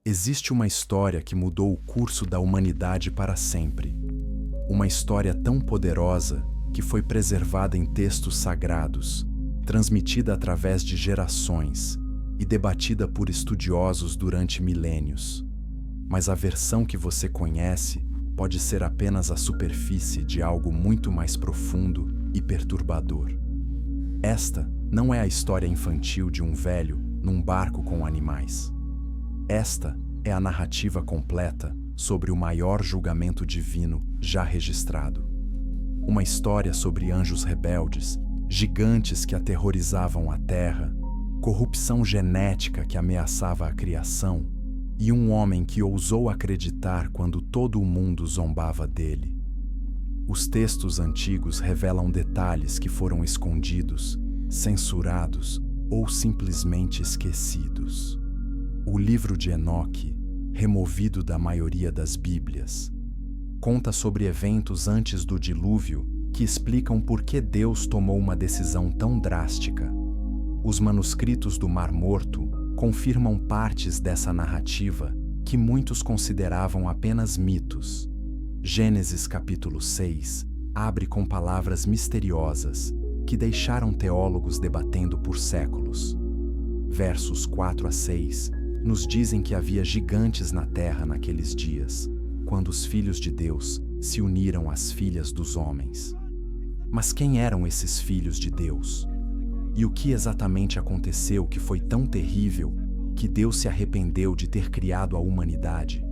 Existe uma história que mudou o curso da humanidade para sempre. Uma história tão poderosa que foi preservada em textos sagrados, transmitida através de gerações e debatida por estudiosos durante milênios. Mas a versão que você conhece pode ser apenas a superfície de algo muito mais profundo e perturbador. Esta não é a história infantil de um velho num barco com animais. Esta é a narrativa completa sobre o maior julgamento divino já registrado. Uma história sobre anjos rebeldes, gigantes que aterrorizavam a terra, corrupção genética que ameaçava a criação e um homem que ousou acreditar quando todo o mundo zombava dele. Os textos antigos revelam detalhes que foram escondidos, censurados ou simplesmente esquecidos. O livro de Enoque, removido da maioria das Bíblias, conta sobre eventos antes do dilúvio que explicam por que Deus tomou uma decisão tão drástica. Os manuscritos do Mar Morto confirmam partes dessa narrativa que muitos consideravam apenas mitos. Gênesis capítulo 6 abre com palavras misteriosas que deixaram teólogos debatendo por séculos. Versos 4 a 6 nos dizem que havia gigantes na terra naqueles dias, quando os filhos de Deus se uniram às filhas dos homens. Mas quem eram esses filhos de Deus? E o que exatamente aconteceu que foi tão terrível que Deus se arrependeu de ter criado a humanidade?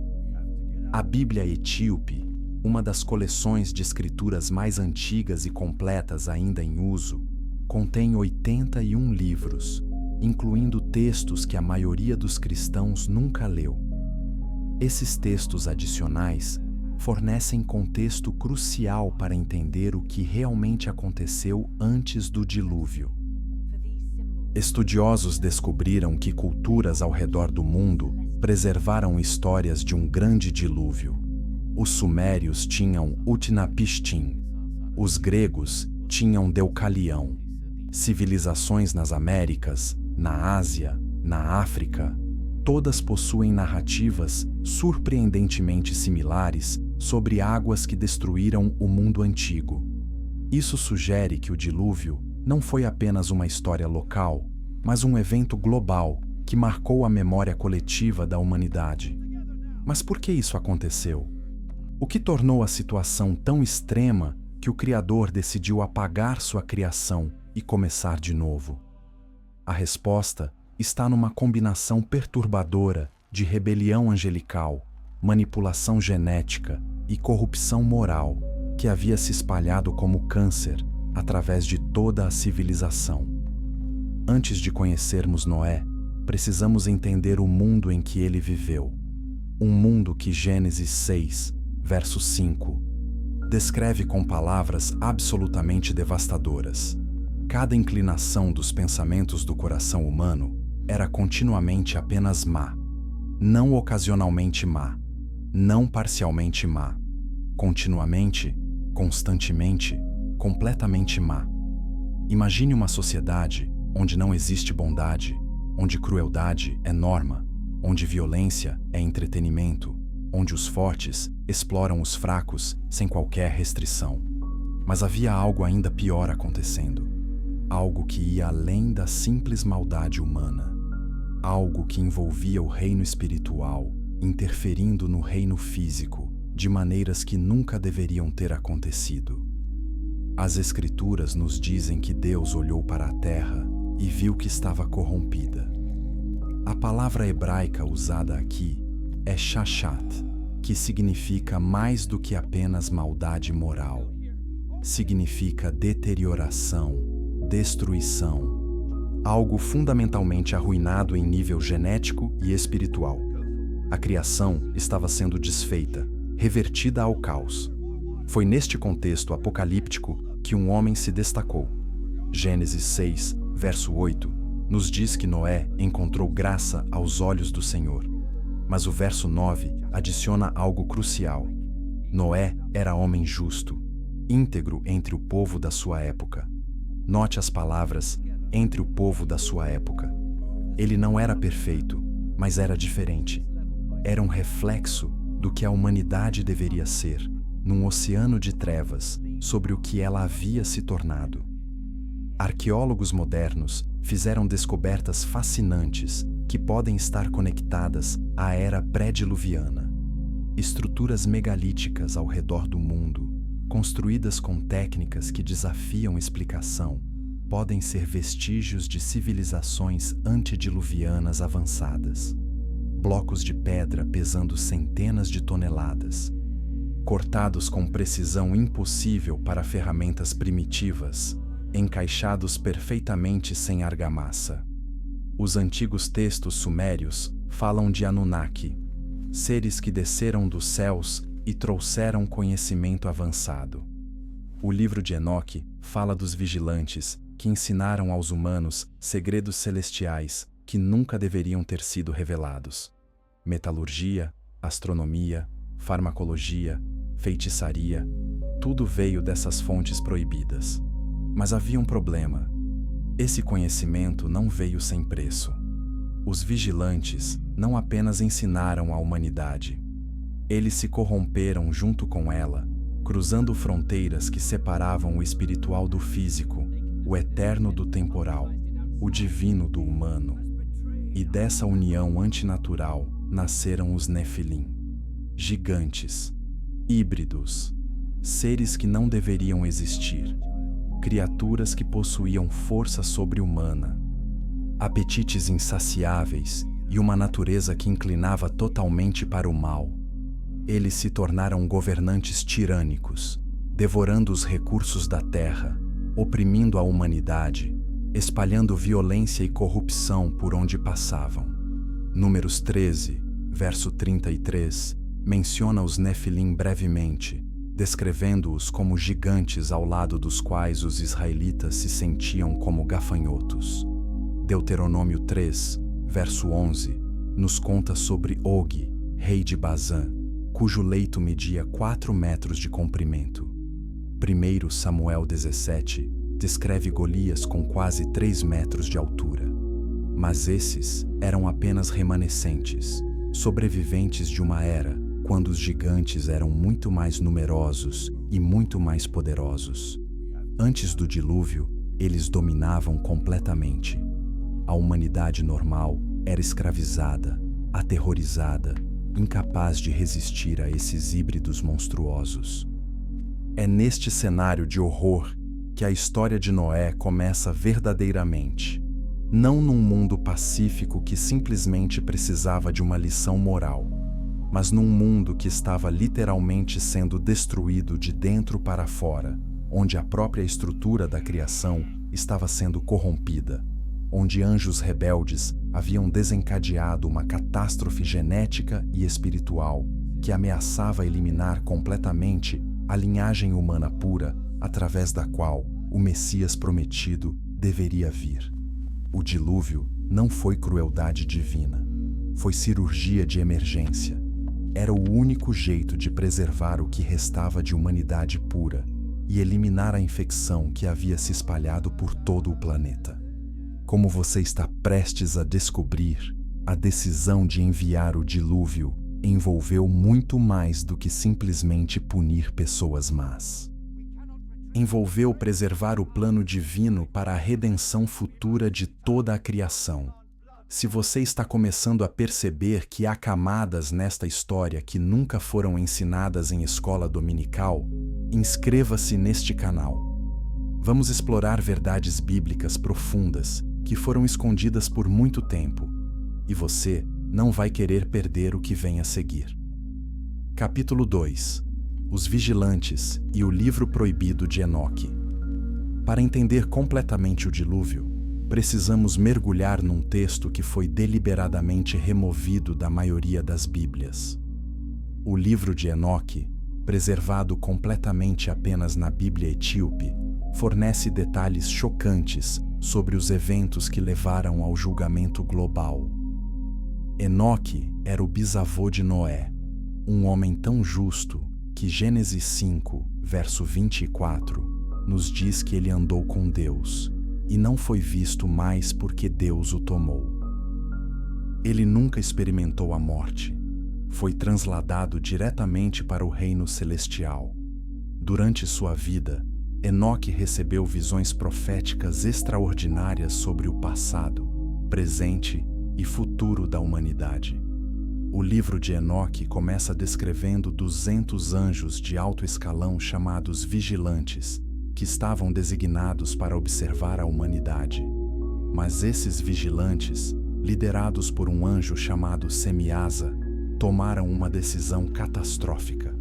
A Bíblia Etíope, uma das coleções de escrituras mais antigas e completas ainda em uso, contém 81 livros, incluindo textos que a maioria dos cristãos nunca leu. Esses textos adicionais fornecem contexto crucial para entender o que realmente aconteceu antes do dilúvio. Estudiosos descobriram que culturas ao redor do mundo preservaram histórias de um grande dilúvio. Os sumérios tinham Utnapishtim, os gregos tinham Deucalião. Civilizações nas Américas, na Ásia, na África, todas possuem narrativas surpreendentemente similares sobre águas que destruíram o mundo antigo. Isso sugere que o dilúvio não foi apenas uma história local, mas um evento global que marcou a memória coletiva da humanidade. Mas por que isso aconteceu? O que tornou a situação tão extrema que o Criador decidiu apagar sua criação e começar de novo? A resposta está numa combinação perturbadora de rebelião angelical, manipulação genética e corrupção moral que havia se espalhado como câncer através de toda a civilização. Antes de conhecermos Noé, precisamos entender o mundo em que ele viveu. Um mundo que Gênesis 6, verso 5, descreve com palavras absolutamente devastadoras. Cada inclinação dos pensamentos do coração humano era continuamente apenas má, não ocasionalmente má, não parcialmente má, continuamente, constantemente, completamente má. Imagine uma sociedade onde não existe bondade, onde crueldade é norma, onde violência é entretenimento, onde os fortes exploram os fracos sem qualquer restrição. Mas havia algo ainda pior acontecendo. Algo que ia além da simples maldade humana. Algo que envolvia o reino espiritual, interferindo no reino físico, de maneiras que nunca deveriam ter acontecido. As Escrituras nos dizem que Deus olhou para a terra e viu que estava corrompida. A palavra hebraica usada aqui é shashat, que significa mais do que apenas maldade moral. Significa deterioração, destruição, algo fundamentalmente arruinado em nível genético e espiritual. A criação estava sendo desfeita, revertida ao caos. Foi neste contexto apocalíptico que um homem se destacou. Gênesis 6, verso 8, nos diz que Noé encontrou graça aos olhos do Senhor. Mas o verso 9 adiciona algo crucial. Noé era homem justo, íntegro entre o povo da sua época. Note as palavras, entre o povo da sua época. Ele não era perfeito, mas era diferente. era um reflexo do que a humanidade deveria ser, num oceano de trevas sobre o que ela havia se tornado. Arqueólogos modernos fizeram descobertas fascinantes que podem estar conectadas à era pré-diluviana. Estruturas megalíticas ao redor do mundo, construídas com técnicas que desafiam explicação, podem ser vestígios de civilizações antediluvianas avançadas. Blocos de pedra pesando centenas de toneladas, cortados com precisão impossível para ferramentas primitivas, encaixados perfeitamente sem argamassa. Os antigos textos sumérios falam de Anunnaki, seres que desceram dos céus e trouxeram conhecimento avançado. O livro de Enoque fala dos vigilantes que ensinaram aos humanos segredos celestiais que nunca deveriam ter sido revelados. Metalurgia, astronomia, farmacologia, feitiçaria, tudo veio dessas fontes proibidas. Mas havia um problema. Esse conhecimento não veio sem preço. Os vigilantes não apenas ensinaram à humanidade. Eles se corromperam junto com ela, cruzando fronteiras que separavam o espiritual do físico, o eterno do temporal, o divino do humano. E dessa união antinatural nasceram os Nefilim, gigantes, híbridos, seres que não deveriam existir, criaturas que possuíam força sobre-humana, apetites insaciáveis e uma natureza que inclinava totalmente para o mal. Eles se tornaram governantes tirânicos, devorando os recursos da terra, oprimindo a humanidade, espalhando violência e corrupção por onde passavam. Números 13, verso 33, menciona os Nefilim brevemente, descrevendo-os como gigantes ao lado dos quais os israelitas se sentiam como gafanhotos. Deuteronômio 3, verso 11, nos conta sobre Og, rei de Bazã, cujo leito media 4 metros de comprimento. 1 Samuel 17 descreve Golias com quase 3 metros de altura. Mas esses eram apenas remanescentes, sobreviventes de uma era quando os gigantes eram muito mais numerosos e muito mais poderosos. Antes do dilúvio, eles dominavam completamente. A humanidade normal era escravizada, aterrorizada, incapaz de resistir a esses híbridos monstruosos. É neste cenário de horror que a história de Noé começa verdadeiramente. Não num mundo pacífico que simplesmente precisava de uma lição moral, mas num mundo que estava literalmente sendo destruído de dentro para fora, onde a própria estrutura da criação estava sendo corrompida, onde anjos rebeldes haviam desencadeado uma catástrofe genética e espiritual que ameaçava eliminar completamente a linhagem humana pura através da qual o Messias prometido deveria vir. O dilúvio não foi crueldade divina, foi cirurgia de emergência. Era o único jeito de preservar o que restava de humanidade pura e eliminar a infecção que havia se espalhado por todo o planeta. Como você está prestes a descobrir, a decisão de enviar o dilúvio envolveu muito mais do que simplesmente punir pessoas más. Envolveu preservar o plano divino para a redenção futura de toda a criação. Se você está começando a perceber que há camadas nesta história que nunca foram ensinadas em escola dominical, inscreva-se neste canal. Vamos explorar verdades bíblicas profundas que foram escondidas por muito tempo, e você não vai querer perder o que vem a seguir. Capítulo 2. Os Vigilantes e o Livro Proibido de Enoque. Para entender completamente o dilúvio, precisamos mergulhar num texto que foi deliberadamente removido da maioria das Bíblias. O livro de Enoque, preservado completamente apenas na Bíblia etíope, fornece detalhes chocantes sobre os eventos que levaram ao julgamento global. Enoque era o bisavô de Noé, um homem tão justo que Gênesis 5, verso 24, nos diz que ele andou com Deus e não foi visto mais porque Deus o tomou. Ele nunca experimentou a morte, foi transladado diretamente para o reino celestial. Durante sua vida, Enoque recebeu visões proféticas extraordinárias sobre o passado, presente e futuro da humanidade. O livro de Enoque começa descrevendo 200 anjos de alto escalão chamados vigilantes, que estavam designados para observar a humanidade. Mas esses vigilantes, liderados por um anjo chamado Semiasa, tomaram uma decisão catastrófica.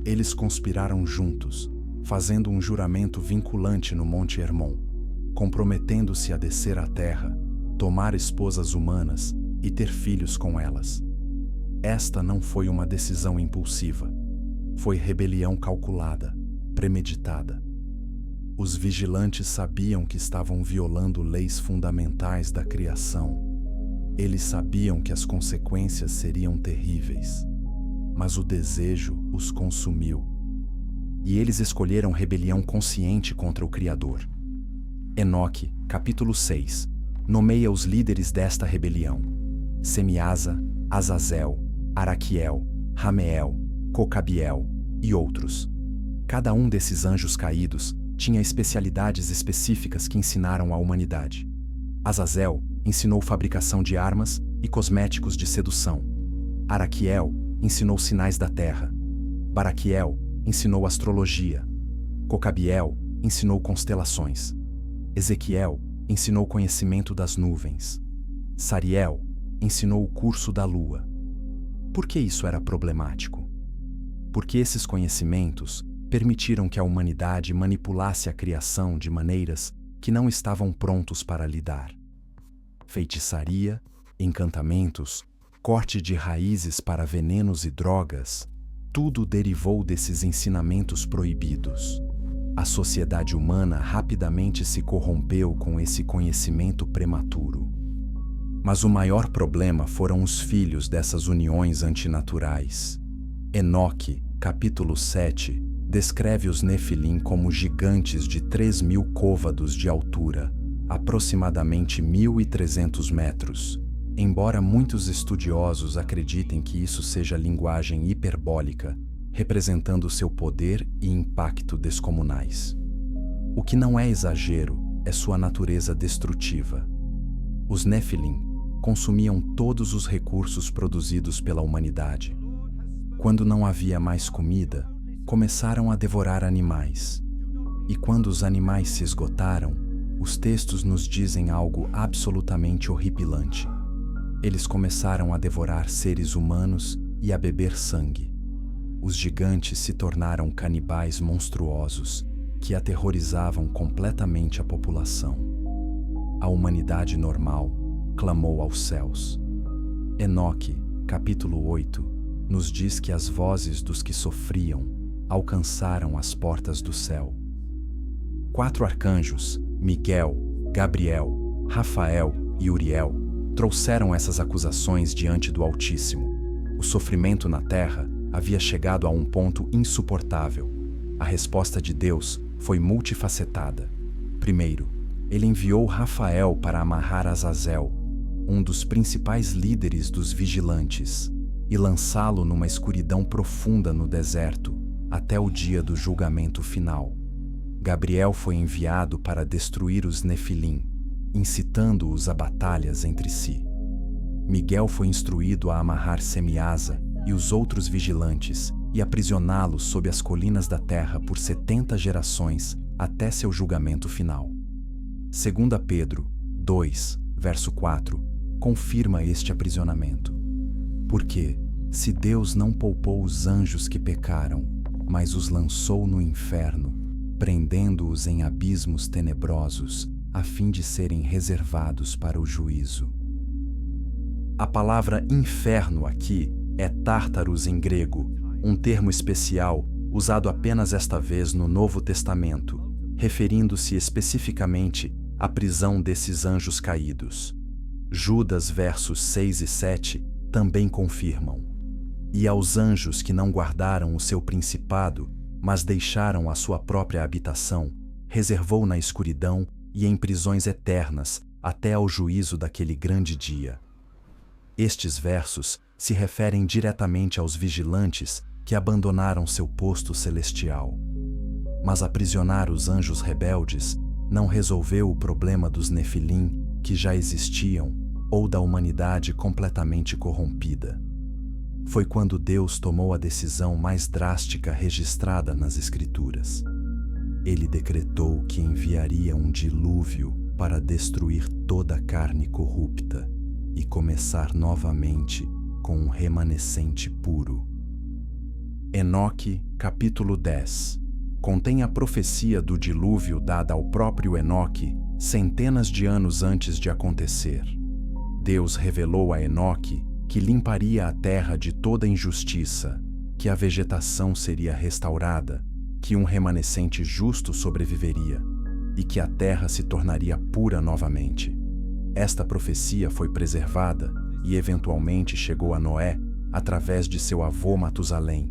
Eles conspiraram juntos, fazendo um juramento vinculante no Monte Hermon, comprometendo-se a descer à terra, tomar esposas humanas e ter filhos com elas. Esta não foi uma decisão impulsiva. Foi rebelião calculada, premeditada. Os vigilantes sabiam que estavam violando leis fundamentais da criação. Eles sabiam que as consequências seriam terríveis. Mas o desejo os consumiu. E eles escolheram rebelião consciente contra o Criador. Enoque, capítulo 6, nomeia os líderes desta rebelião: Semiasa, Azazel, Araquiel, Rameel, Cocabiel e outros. Cada um desses anjos caídos tinha especialidades específicas que ensinaram à humanidade. Azazel ensinou fabricação de armas e cosméticos de sedução. Araquiel ensinou sinais da terra. Baraquiel ensinou astrologia. Cocabiel ensinou constelações. Ezequiel ensinou conhecimento das nuvens. Sariel ensinou o curso da lua. Por que isso era problemático? Porque esses conhecimentos permitiram que a humanidade manipulasse a criação de maneiras que não estavam prontos para lidar. Feitiçaria, encantamentos, corte de raízes para venenos e drogas, tudo derivou desses ensinamentos proibidos. A sociedade humana rapidamente se corrompeu com esse conhecimento prematuro. Mas o maior problema foram os filhos dessas uniões antinaturais. Enoque, capítulo 7, descreve os Nefilim como gigantes de 3.000 côvados de altura, aproximadamente 1.300 metros, embora muitos estudiosos acreditem que isso seja linguagem hiperbólica, representando seu poder e impacto descomunais. O que não é exagero é sua natureza destrutiva. Os Nefilim consumiam todos os recursos produzidos pela humanidade. Quando não havia mais comida, começaram a devorar animais. E quando os animais se esgotaram, os textos nos dizem algo absolutamente horripilante. Eles começaram a devorar seres humanos e a beber sangue. Os gigantes se tornaram canibais monstruosos que aterrorizavam completamente a população. A humanidade normal clamou aos céus. Enoque, capítulo 8, nos diz que as vozes dos que sofriam alcançaram as portas do céu. 4 arcanjos, Miguel, Gabriel, Rafael e Uriel, trouxeram essas acusações diante do Altíssimo. O sofrimento na terra havia chegado a um ponto insuportável. A resposta de Deus foi multifacetada. Primeiro, ele enviou Rafael para amarrar Azazel, um dos principais líderes dos vigilantes, e lançá-lo numa escuridão profunda no deserto, até o dia do julgamento final. Gabriel foi enviado para destruir os Nefilim, incitando-os a batalhas entre si. Miguel foi instruído a amarrar Semiasa e os outros vigilantes e aprisioná-los sob as colinas da terra por 70 gerações até seu julgamento final. 2 Pedro 2, verso 4, confirma este aprisionamento. Porque, se Deus não poupou os anjos que pecaram, mas os lançou no inferno, prendendo-os em abismos tenebrosos, a fim de serem reservados para o juízo. A palavra inferno aqui é Tártaros em grego, um termo especial usado apenas esta vez no Novo Testamento, referindo-se especificamente à prisão desses anjos caídos. Judas versos 6 e 7 também confirmam. E aos anjos que não guardaram o seu principado, mas deixaram a sua própria habitação, reservou na escuridão e em prisões eternas até ao juízo daquele grande dia. Estes versos se referem diretamente aos vigilantes que abandonaram seu posto celestial. Mas aprisionar os anjos rebeldes não resolveu o problema dos Nefilim que já existiam ou da humanidade completamente corrompida. Foi quando Deus tomou a decisão mais drástica registrada nas Escrituras. Ele decretou que enviaria um dilúvio para destruir toda a carne corrupta e começar novamente com um remanescente puro. Enoque, capítulo 10, contém a profecia do dilúvio dada ao próprio Enoque centenas de anos antes de acontecer. Deus revelou a Enoque que limparia a terra de toda injustiça, que a vegetação seria restaurada, que um remanescente justo sobreviveria e que a terra se tornaria pura novamente. Esta profecia foi preservada e eventualmente chegou a Noé através de seu avô Matusalém,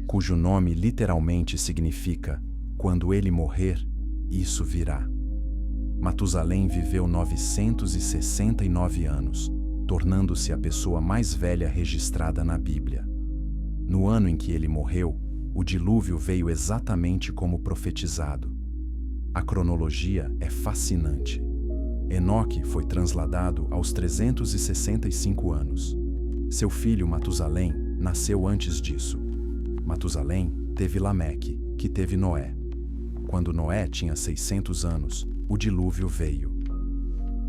cujo nome literalmente significa "quando ele morrer, isso virá". Matusalém viveu 969 anos, tornando-se a pessoa mais velha registrada na Bíblia. No ano em que ele morreu, o dilúvio veio exatamente como profetizado. A cronologia é fascinante. Enoque foi transladado aos 365 anos. Seu filho Matusalém nasceu antes disso. Matusalém teve Lameque, que teve Noé. Quando Noé tinha 600 anos, o dilúvio veio.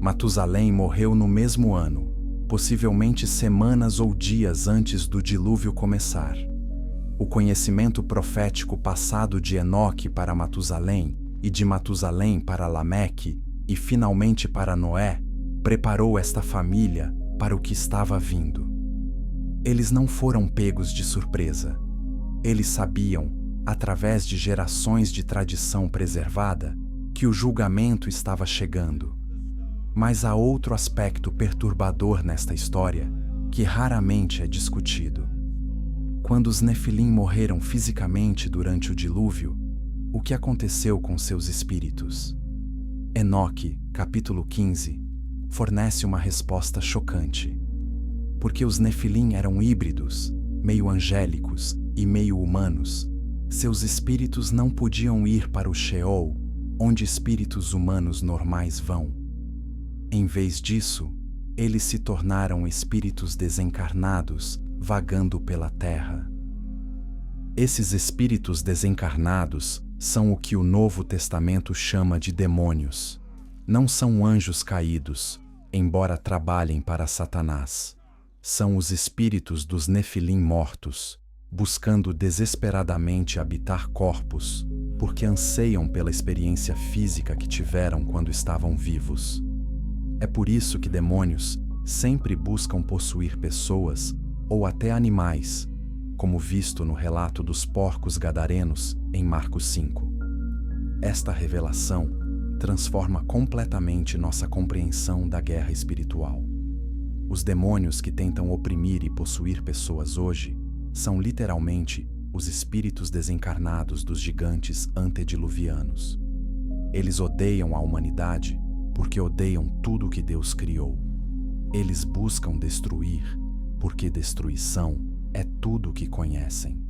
Matusalém morreu no mesmo ano, possivelmente semanas ou dias antes do dilúvio começar. O conhecimento profético passado de Enoque para Matusalém e de Matusalém para Lameque e finalmente para Noé preparou esta família para o que estava vindo. Eles não foram pegos de surpresa. Eles sabiam, através de gerações de tradição preservada, que o julgamento estava chegando. Mas há outro aspecto perturbador nesta história, que raramente é discutido. Quando os Nefilim morreram fisicamente durante o dilúvio, o que aconteceu com seus espíritos? Enoque, capítulo 15, fornece uma resposta chocante. Porque os Nefilim eram híbridos, meio angélicos e meio humanos, seus espíritos não podiam ir para o Sheol, onde espíritos humanos normais vão. Em vez disso, eles se tornaram espíritos desencarnados, vagando pela terra. Esses espíritos desencarnados são o que o Novo Testamento chama de demônios. Não são anjos caídos, embora trabalhem para Satanás. São os espíritos dos Nefilim mortos, buscando desesperadamente habitar corpos, porque anseiam pela experiência física que tiveram quando estavam vivos. É por isso que demônios sempre buscam possuir pessoas ou até animais, como visto no relato dos porcos gadarenos em Marcos 5. Esta revelação transforma completamente nossa compreensão da guerra espiritual. Os demônios que tentam oprimir e possuir pessoas hoje são literalmente os espíritos desencarnados dos gigantes antediluvianos. Eles odeiam a humanidade porque odeiam tudo o que Deus criou. Eles buscam destruir, porque destruição é tudo o que conhecem.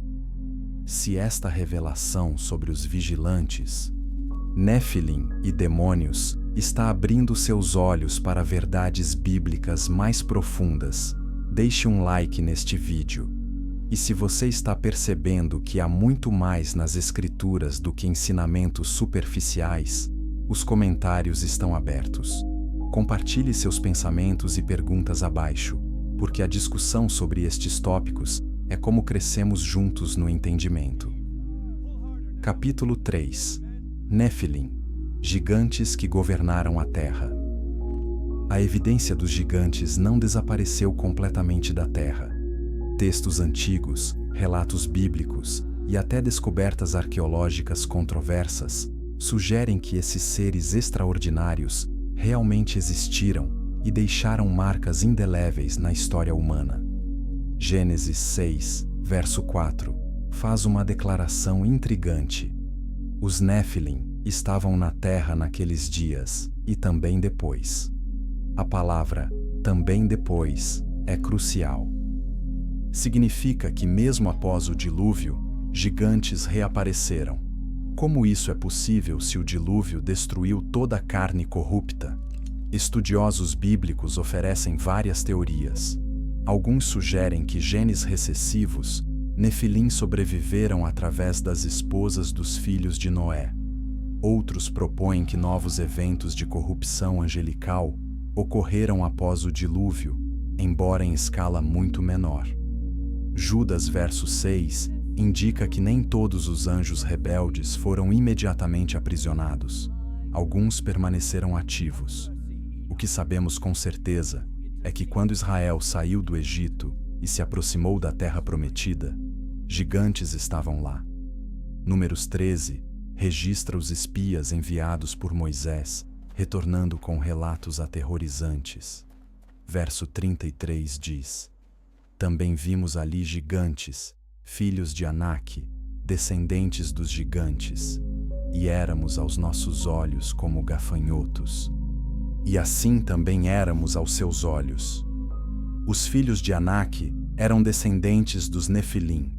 Se esta revelação sobre os vigilantes, Nefilim e demônios está abrindo seus olhos para verdades bíblicas mais profundas, deixe um like neste vídeo. E se você está percebendo que há muito mais nas Escrituras do que ensinamentos superficiais, os comentários estão abertos. Compartilhe seus pensamentos e perguntas abaixo, porque a discussão sobre estes tópicos é como crescemos juntos no entendimento. Capítulo 3. Nefilim, gigantes que governaram a terra. A evidência dos gigantes não desapareceu completamente da terra. Textos antigos, relatos bíblicos e até descobertas arqueológicas controversas sugerem que esses seres extraordinários realmente existiram e deixaram marcas indeléveis na história humana. Gênesis 6, verso 4, faz uma declaração intrigante. Os Nefilim estavam na terra naqueles dias e também depois. A palavra "também depois" é crucial. Significa que mesmo após o dilúvio, gigantes reapareceram. Como isso é possível se o dilúvio destruiu toda a carne corrupta? Estudiosos bíblicos oferecem várias teorias. Alguns sugerem que genes recessivos, Nefilim, sobreviveram através das esposas dos filhos de Noé. Outros propõem que novos eventos de corrupção angelical ocorreram após o dilúvio, embora em escala muito menor. Judas verso 6 indica que nem todos os anjos rebeldes foram imediatamente aprisionados. Alguns permaneceram ativos. O que sabemos com certeza é que quando Israel saiu do Egito e se aproximou da terra prometida, gigantes estavam lá. Números 13 registra os espias enviados por Moisés, retornando com relatos aterrorizantes. Verso 33 diz: Também vimos ali gigantes, filhos de Anak, descendentes dos gigantes, e éramos aos nossos olhos como gafanhotos. E assim também éramos aos seus olhos. Os filhos de Anak eram descendentes dos Nefilim.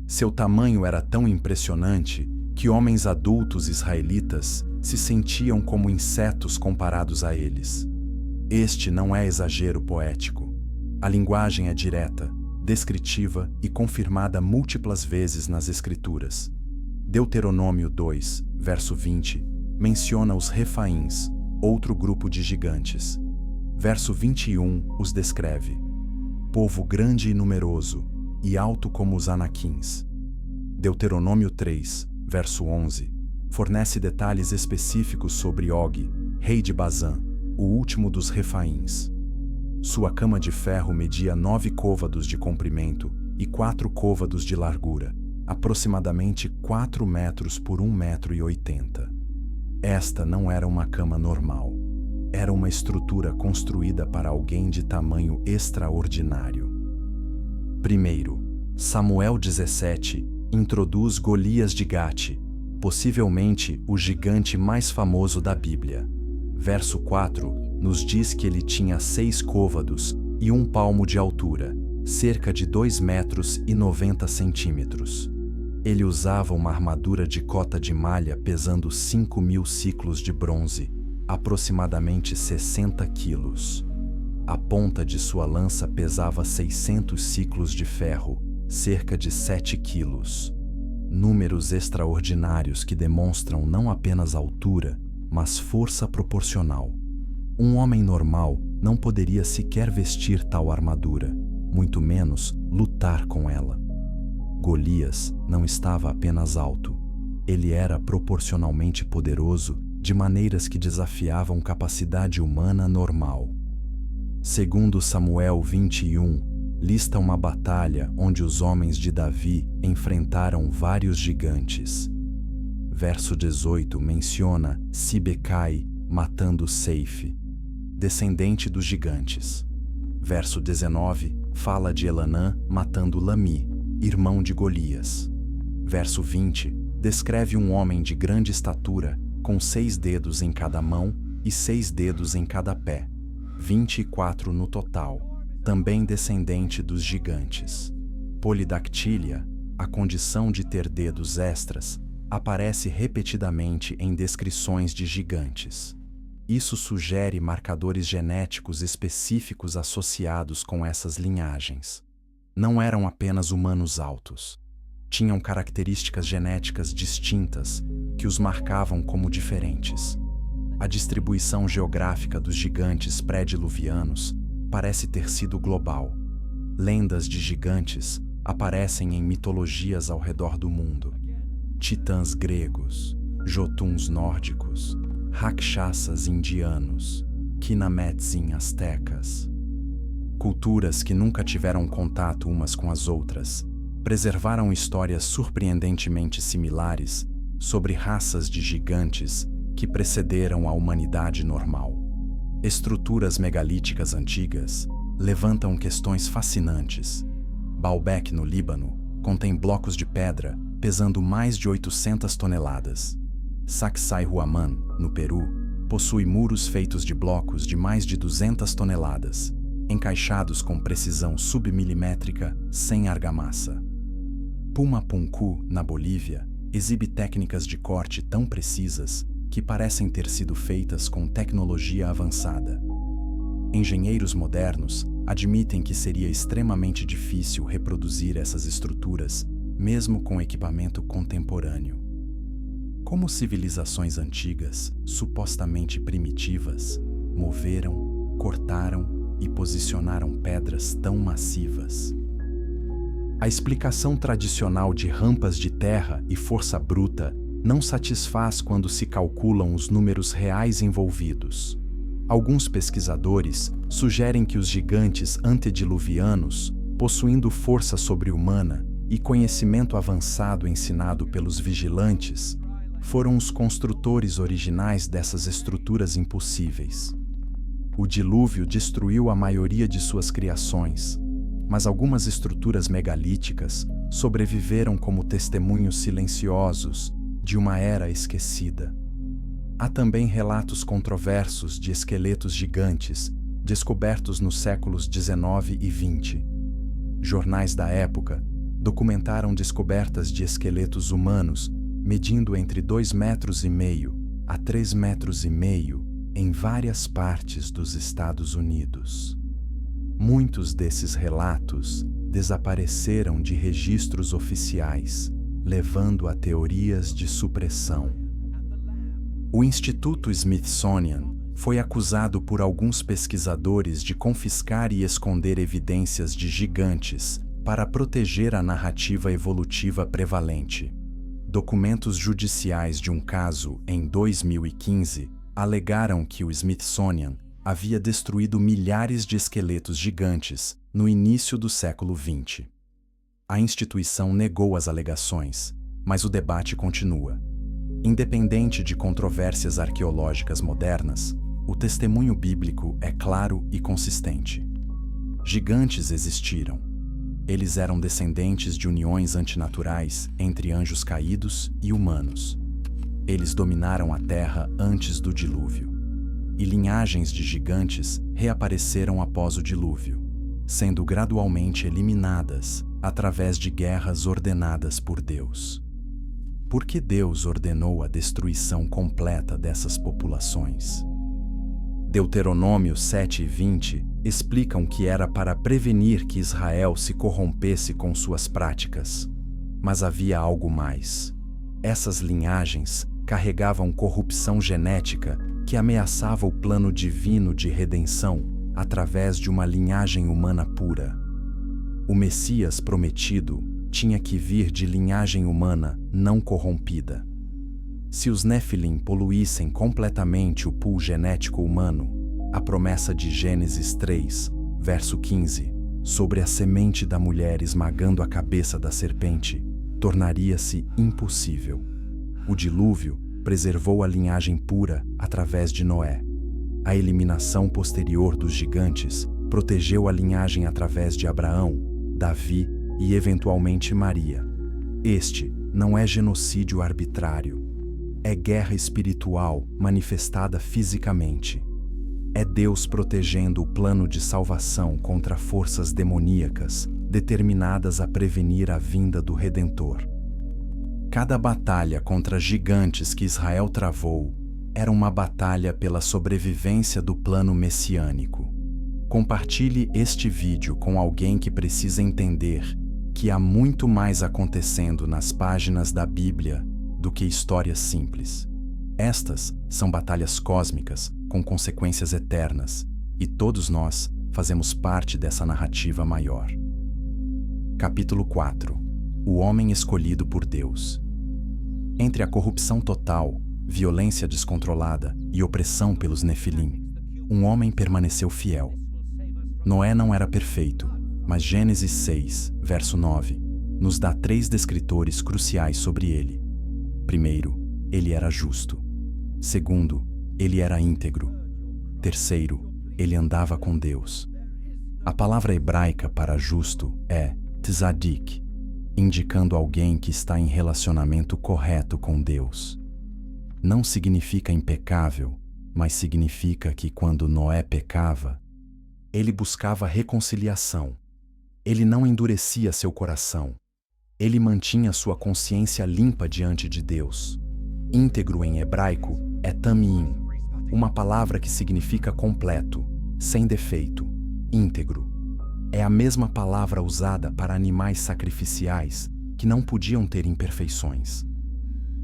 Seu tamanho era tão impressionante que homens adultos israelitas se sentiam como insetos comparados a eles. Este não é exagero poético. A linguagem é direta, descritiva e confirmada múltiplas vezes nas Escrituras. Deuteronômio 2, verso 20, menciona os Refaíns, outro grupo de gigantes. Verso 21 os descreve: povo grande e numeroso, e alto como os Anaquins. Deuteronômio 3, verso 11, fornece detalhes específicos sobre Og, rei de Bazã, o último dos Refaíns. Sua cama de ferro media 9 côvados de comprimento e 4 côvados de largura, aproximadamente 4 metros por 1,80 m. Esta não era uma cama normal. Era uma estrutura construída para alguém de tamanho extraordinário. Primeiro, Samuel 17 introduz Golias de Gate, possivelmente o gigante mais famoso da Bíblia. Verso 4 nos diz que ele tinha 6 côvados e 1 palmo de altura, cerca de 2,90 m. Ele usava uma armadura de cota de malha pesando 5.000 ciclos de bronze, aproximadamente 60 quilos. A ponta de sua lança pesava 600 ciclos de ferro, cerca de 7 quilos. Números extraordinários que demonstram não apenas altura, mas força proporcional. Um homem normal não poderia sequer vestir tal armadura, muito menos lutar com ela. Golias não estava apenas alto, ele era proporcionalmente poderoso de maneiras que desafiavam capacidade humana normal. Segundo Samuel 21, lista uma batalha onde os homens de Davi enfrentaram vários gigantes. Verso 18 menciona Sibecai matando Seife, descendente dos gigantes. Verso 19 fala de Elanã matando Lami, irmão de Golias. Verso 20 descreve um homem de grande estatura, com 6 dedos em cada mão e 6 dedos em cada pé, 24 no total, também descendente dos gigantes. Polidactília, a condição de ter dedos extras, aparece repetidamente em descrições de gigantes. Isso sugere marcadores genéticos específicos associados com essas linhagens. Não eram apenas humanos altos. Tinham características genéticas distintas que os marcavam como diferentes. A distribuição geográfica dos gigantes pré-diluvianos parece ter sido global. Lendas de gigantes aparecem em mitologias ao redor do mundo. Titãs gregos, jotuns nórdicos, rakshasas indianos, kinametsin astecas. Culturas que nunca tiveram contato umas com as outras preservaram histórias surpreendentemente similares sobre raças de gigantes que precederam a humanidade normal. Estruturas megalíticas antigas levantam questões fascinantes. Baalbek, no Líbano, contém blocos de pedra pesando mais de 800 toneladas. Sacsayhuaman, no Peru, possui muros feitos de blocos de mais de 200 toneladas. encaixados com precisão submilimétrica, sem argamassa. Pumapunku, na Bolívia, exibe técnicas de corte tão precisas que parecem ter sido feitas com tecnologia avançada. Engenheiros modernos admitem que seria extremamente difícil reproduzir essas estruturas, mesmo com equipamento contemporâneo. Como civilizações antigas, supostamente primitivas, moveram, cortaram e posicionaram pedras tão massivas? A explicação tradicional de rampas de terra e força bruta não satisfaz quando se calculam os números reais envolvidos. Alguns pesquisadores sugerem que os gigantes antediluvianos, possuindo força sobre-humana e conhecimento avançado ensinado pelos vigilantes, foram os construtores originais dessas estruturas impossíveis. O dilúvio destruiu a maioria de suas criações, mas algumas estruturas megalíticas sobreviveram como testemunhos silenciosos de uma era esquecida. Há também relatos controversos de esqueletos gigantes descobertos nos séculos XIX e XX. Jornais da época documentaram descobertas de esqueletos humanos medindo entre 2,5 metros a 3,5 metros em várias partes dos Estados Unidos. Muitos desses relatos desapareceram de registros oficiais, levando a teorias de supressão. O Instituto Smithsonian foi acusado por alguns pesquisadores de confiscar e esconder evidências de gigantes para proteger a narrativa evolutiva prevalente. Documentos judiciais de um caso em 2015 alegaram que o Smithsonian havia destruído milhares de esqueletos gigantes no início do século XX. A instituição negou as alegações, mas o debate continua. Independente de controvérsias arqueológicas modernas, o testemunho bíblico é claro e consistente. Gigantes existiram. Eles eram descendentes de uniões antinaturais entre anjos caídos e humanos. Eles dominaram a terra antes do dilúvio. E linhagens de gigantes reapareceram após o dilúvio, sendo gradualmente eliminadas através de guerras ordenadas por Deus. Por que Deus ordenou a destruição completa dessas populações? Deuteronômio 7 e 20 explicam que era para prevenir que Israel se corrompesse com suas práticas. Mas havia algo mais. Essas linhagens carregavam corrupção genética que ameaçava o plano divino de redenção através de uma linhagem humana pura. O Messias prometido tinha que vir de linhagem humana não corrompida. Se os Néfilim poluíssem completamente o pool genético humano, a promessa de Gênesis 3, verso 15, sobre a semente da mulher esmagando a cabeça da serpente, tornaria-se impossível. O dilúvio preservou a linhagem pura através de Noé. A eliminação posterior dos gigantes protegeu a linhagem através de Abraão, Davi e eventualmente Maria. Este não é genocídio arbitrário. É guerra espiritual manifestada fisicamente. É Deus protegendo o plano de salvação contra forças demoníacas determinadas a prevenir a vinda do Redentor. Cada batalha contra gigantes que Israel travou era uma batalha pela sobrevivência do plano messiânico. Compartilhe este vídeo com alguém que precisa entender que há muito mais acontecendo nas páginas da Bíblia do que histórias simples. Estas são batalhas cósmicas com consequências eternas, e todos nós fazemos parte dessa narrativa maior. Capítulo 4. O homem escolhido por Deus. Entre a corrupção total, violência descontrolada e opressão pelos Nefilim, um homem permaneceu fiel. Noé não era perfeito, mas Gênesis 6, verso 9, nos dá 3 descritores cruciais sobre ele. Primeiro, ele era justo. Segundo, ele era íntegro. Terceiro, ele andava com Deus. A palavra hebraica para justo é tzadik, indicando alguém que está em relacionamento correto com Deus. Não significa impecável, mas significa que quando Noé pecava, Ele buscava reconciliação. Ele não endurecia seu coração. Ele mantinha sua consciência limpa diante de Deus. Íntegro em hebraico é tamim, uma palavra que significa completo, sem defeito, íntegro. É a mesma palavra usada para animais sacrificiais que não podiam ter imperfeições.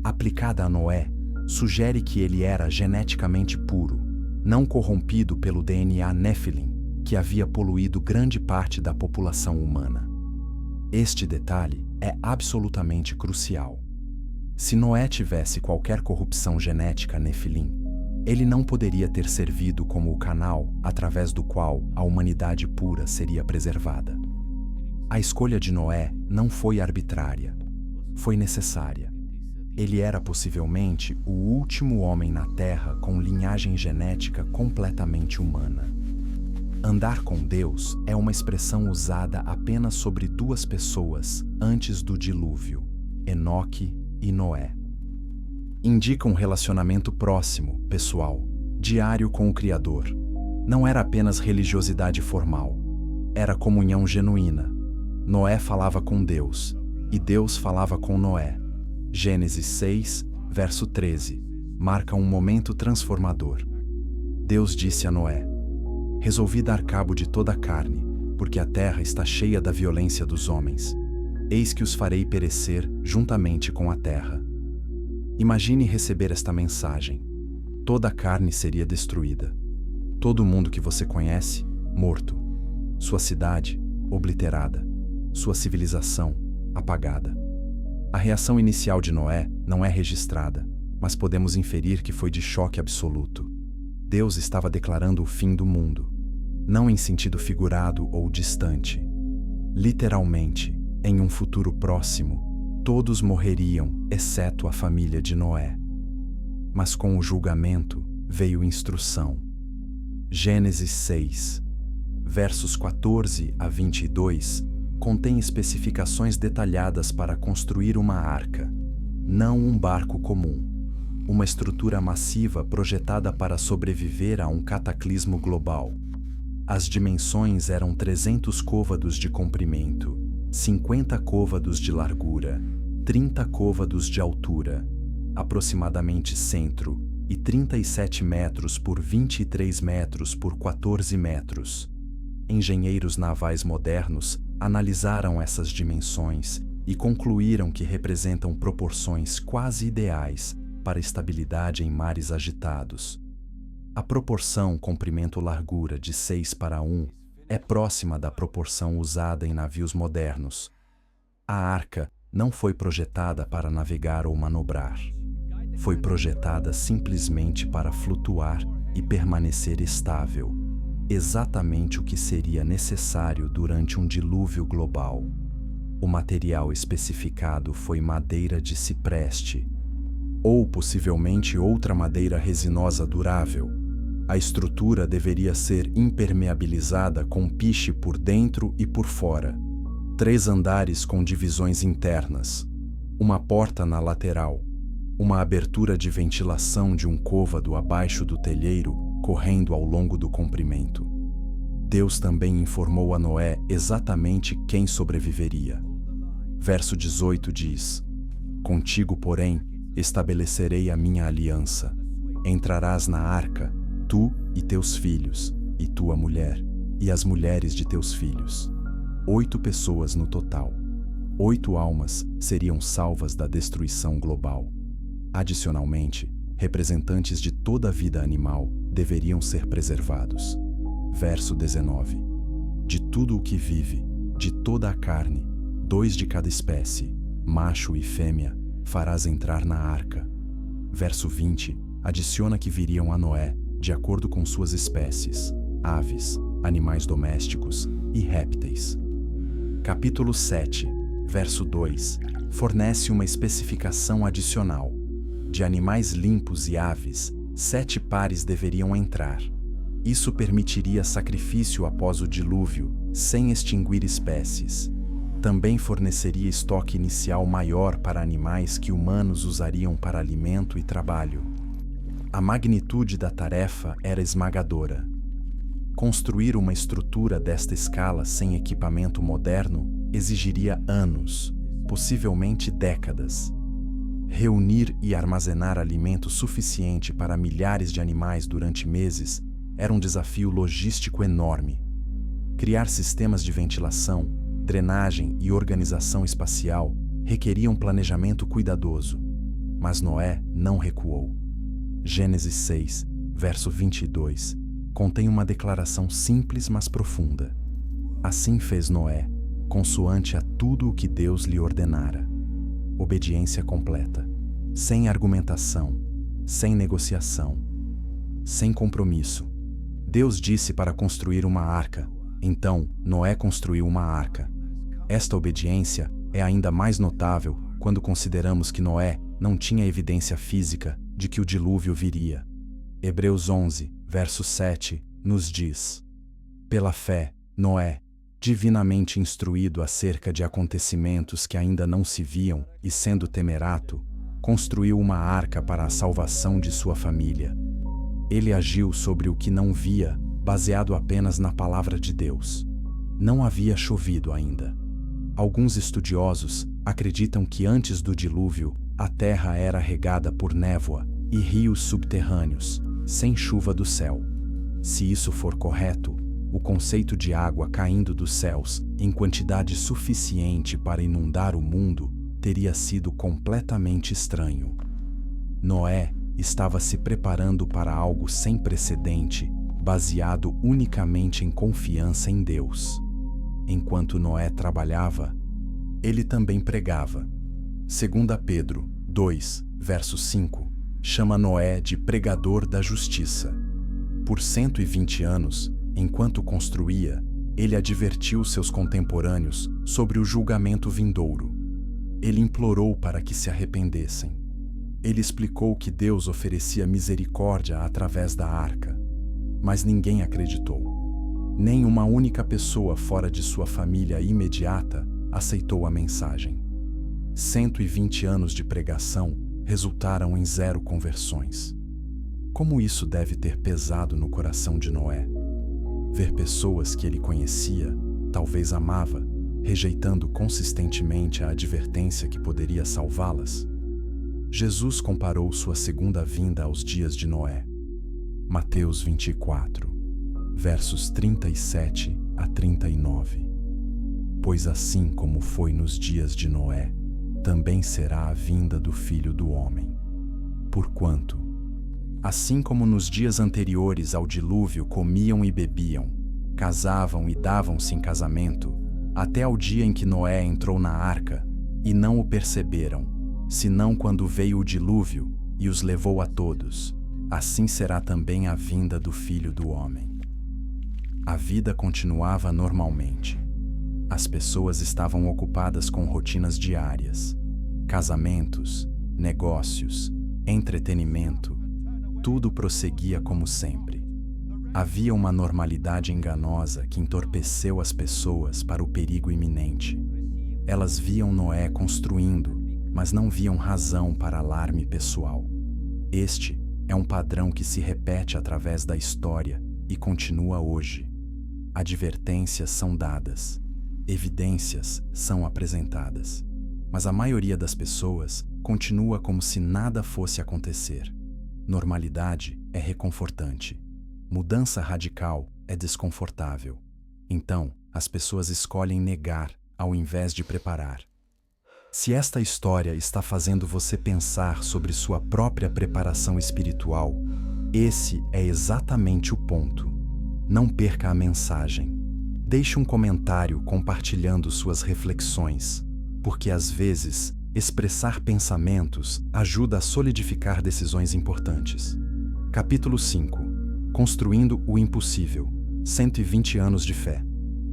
Aplicada a Noé, sugere que ele era geneticamente puro, não corrompido pelo DNA Nephilim, que havia poluído grande parte da população humana. Este detalhe é absolutamente crucial. Se Noé tivesse qualquer corrupção genética Nephilim, ele não poderia ter servido como o canal através do qual a humanidade pura seria preservada. A escolha de Noé não foi arbitrária, foi necessária. Ele era possivelmente o último homem na Terra com linhagem genética completamente humana. Andar com Deus é uma expressão usada apenas sobre duas pessoas antes do dilúvio, Enoque e Noé. Indica um relacionamento próximo, pessoal, diário com o Criador. Não era apenas religiosidade formal, era comunhão genuína. Noé falava com Deus, e Deus falava com Noé. Gênesis 6, verso 13, marca um momento transformador. Deus disse a Noé: resolvi dar cabo de toda a carne, porque a terra está cheia da violência dos homens. Eis que os farei perecer juntamente com a terra. Imagine receber esta mensagem. Toda a carne seria destruída. Todo mundo que você conhece, morto. Sua cidade, obliterada. Sua civilização, apagada. A reação inicial de Noé não é registrada, mas podemos inferir que foi de choque absoluto. Deus estava declarando o fim do mundo, não em sentido figurado ou distante. Literalmente, em um futuro próximo, todos morreriam, exceto a família de Noé. Mas com o julgamento veio instrução. Gênesis 6, versos 14 a 22, contém especificações detalhadas para construir uma arca, não um barco comum, uma estrutura massiva projetada para sobreviver a um cataclismo global. As dimensões eram 300 côvados de comprimento, 50 côvados de largura, 30 côvados de altura, aproximadamente centro, e 37 metros por 23 metros por 14 metros. Engenheiros navais modernos analisaram essas dimensões e concluíram que representam proporções quase ideais para estabilidade em mares agitados. A proporção comprimento-largura de 6:1 é próxima da proporção usada em navios modernos. A arca não foi projetada para navegar ou manobrar. Foi projetada simplesmente para flutuar e permanecer estável, exatamente o que seria necessário durante um dilúvio global. O material especificado foi madeira de cipreste, ou possivelmente outra madeira resinosa durável. A estrutura deveria ser impermeabilizada com piche por dentro e por fora. 3 andares com divisões internas, uma porta na lateral, uma abertura de ventilação de um côvado abaixo do telheiro correndo ao longo do comprimento. Deus também informou a Noé exatamente quem sobreviveria. Verso 18 diz: contigo, porém, estabelecerei a minha aliança. Entrarás na arca, tu e teus filhos, e tua mulher, e as mulheres de teus filhos. 8 pessoas no total. 8 almas seriam salvas da destruição global. Adicionalmente, representantes de toda a vida animal deveriam ser preservados. Verso 19. De tudo o que vive, de toda a carne, 2 de cada espécie, macho e fêmea, farás entrar na arca. Verso 20 adiciona que viriam a Noé, de acordo com suas espécies, aves, animais domésticos e répteis. Capítulo 7, verso 2, fornece uma especificação adicional. De animais limpos e aves, 7 pares deveriam entrar. Isso permitiria sacrifício após o dilúvio, sem extinguir espécies. Também forneceria estoque inicial maior para animais que humanos usariam para alimento e trabalho. A magnitude da tarefa era esmagadora. Construir uma estrutura desta escala sem equipamento moderno exigiria anos, possivelmente décadas. Reunir e armazenar alimento suficiente para milhares de animais durante meses era um desafio logístico enorme. Criar sistemas de ventilação, drenagem e organização espacial requeriam planejamento cuidadoso. Mas Noé não recuou. Gênesis 6, verso 22, contém uma declaração simples mas profunda. Assim fez Noé, consoante a tudo o que Deus lhe ordenara. Obediência completa, sem argumentação, sem negociação, sem compromisso. Deus disse para construir uma arca, então Noé construiu uma arca. Esta obediência é ainda mais notável quando consideramos que Noé não tinha evidência física de que o dilúvio viria. Hebreus 11, verso 7, nos diz: pela fé, Noé, divinamente instruído acerca de acontecimentos que ainda não se viam e sendo temerato, construiu uma arca para a salvação de sua família. Ele agiu sobre o que não via, baseado apenas na palavra de Deus. Não havia chovido ainda. Alguns estudiosos acreditam que antes do dilúvio, a terra era regada por névoa e rios subterrâneos, sem chuva do céu. Se isso for correto, o conceito de água caindo dos céus em quantidade suficiente para inundar o mundo teria sido completamente estranho. Noé estava se preparando para algo sem precedente, baseado unicamente em confiança em Deus. Enquanto Noé trabalhava, ele também pregava. 2 Pedro 2, verso 5, chama Noé de pregador da justiça. Por 120 anos, enquanto construía, ele advertiu seus contemporâneos sobre o julgamento vindouro. Ele implorou para que se arrependessem. Ele explicou que Deus oferecia misericórdia através da arca. Mas ninguém acreditou. Nem uma única pessoa fora de sua família imediata aceitou a mensagem. 120 anos de pregação resultaram em 0 conversões. Como isso deve ter pesado no coração de Noé? Ver pessoas que ele conhecia, talvez amava, rejeitando consistentemente a advertência que poderia salvá-las? Jesus comparou sua segunda vinda aos dias de Noé. Mateus 24, versos 37 a 39. Pois assim como foi nos dias de Noé, também será a vinda do Filho do Homem. Porquanto, assim como nos dias anteriores ao dilúvio comiam e bebiam, casavam e davam-se em casamento, até ao dia em que Noé entrou na arca, e não o perceberam, senão quando veio o dilúvio e os levou a todos, assim será também a vinda do Filho do Homem. A vida continuava normalmente. As pessoas estavam ocupadas com rotinas diárias, casamentos, negócios, entretenimento, tudo prosseguia como sempre. Havia uma normalidade enganosa que entorpeceu as pessoas para o perigo iminente. Elas viam Noé construindo, mas não viam razão para alarme pessoal. Este é um padrão que se repete através da história e continua hoje. Advertências são dadas, evidências são apresentadas, mas a maioria das pessoas continua como se nada fosse acontecer. Normalidade é reconfortante. Mudança radical é desconfortável. Então, as pessoas escolhem negar ao invés de preparar. Se esta história está fazendo você pensar sobre sua própria preparação espiritual, esse é exatamente o ponto. Não perca a mensagem. Deixe um comentário compartilhando suas reflexões, porque às vezes expressar pensamentos ajuda a solidificar decisões importantes. Capítulo 5. Construindo o impossível. 120 anos de fé.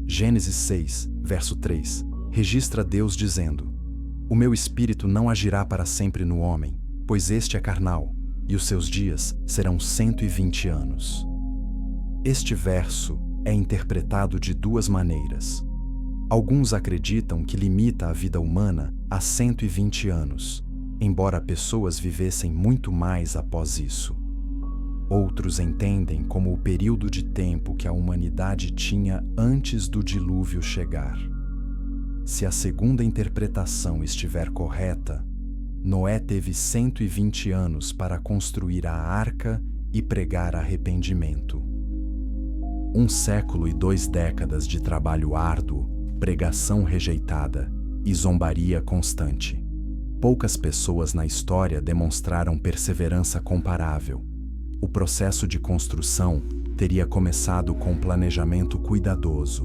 Gênesis 6, verso 3, registra Deus dizendo: o meu espírito não agirá para sempre no homem, pois este é carnal, e os seus dias serão 120 anos. Este verso é interpretado de 2 maneiras. Alguns acreditam que limita a vida humana a 120 anos, embora pessoas vivessem muito mais após isso. Outros entendem como o período de tempo que a humanidade tinha antes do dilúvio chegar. Se a segunda interpretação estiver correta, Noé teve 120 anos para construir a arca e pregar arrependimento. 1 século e 2 décadas de trabalho árduo, pregação rejeitada e zombaria constante. Poucas pessoas na história demonstraram perseverança comparável. O processo de construção teria começado com um planejamento cuidadoso.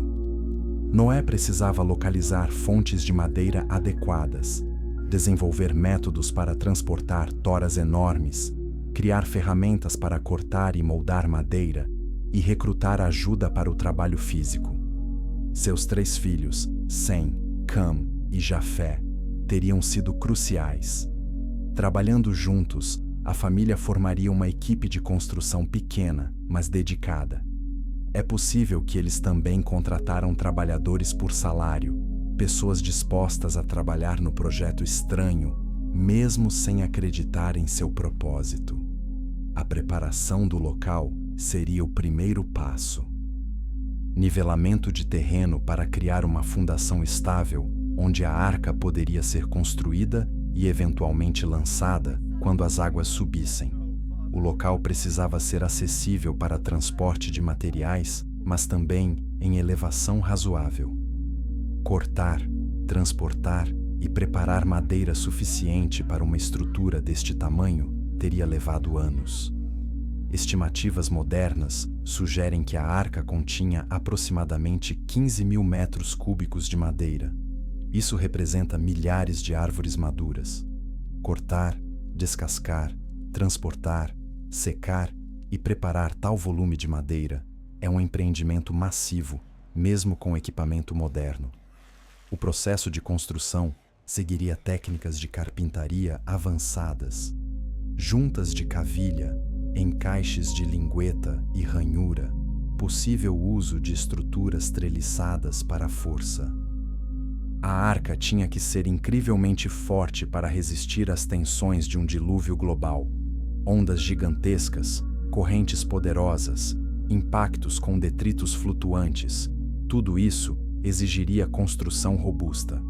Noé precisava localizar fontes de madeira adequadas, desenvolver métodos para transportar toras enormes, criar ferramentas para cortar e moldar madeira e recrutar ajuda para o trabalho físico. Seus 3 filhos, Sem, Cam e Jafé, teriam sido cruciais. Trabalhando juntos, a família formaria uma equipe de construção pequena, mas dedicada. É possível que eles também contrataram trabalhadores por salário, pessoas dispostas a trabalhar no projeto estranho, mesmo sem acreditar em seu propósito. A preparação do local seria o primeiro passo. Nivelamento de terreno para criar uma fundação estável, onde a arca poderia ser construída e eventualmente lançada quando as águas subissem. O local precisava ser acessível para transporte de materiais, mas também em elevação razoável. Cortar, transportar e preparar madeira suficiente para uma estrutura deste tamanho teria levado anos. Estimativas modernas sugerem que a arca continha aproximadamente 15.000 metros cúbicos de madeira. Isso representa milhares de árvores maduras. Cortar, descascar, transportar, secar e preparar tal volume de madeira é um empreendimento massivo, mesmo com equipamento moderno. O processo de construção seguiria técnicas de carpintaria avançadas, juntas de cavilha, encaixes de lingueta e ranhura, possível uso de estruturas treliçadas para a força. A arca tinha que ser incrivelmente forte para resistir às tensões de um dilúvio global. Ondas gigantescas, correntes poderosas, impactos com detritos flutuantes, tudo isso exigiria construção robusta.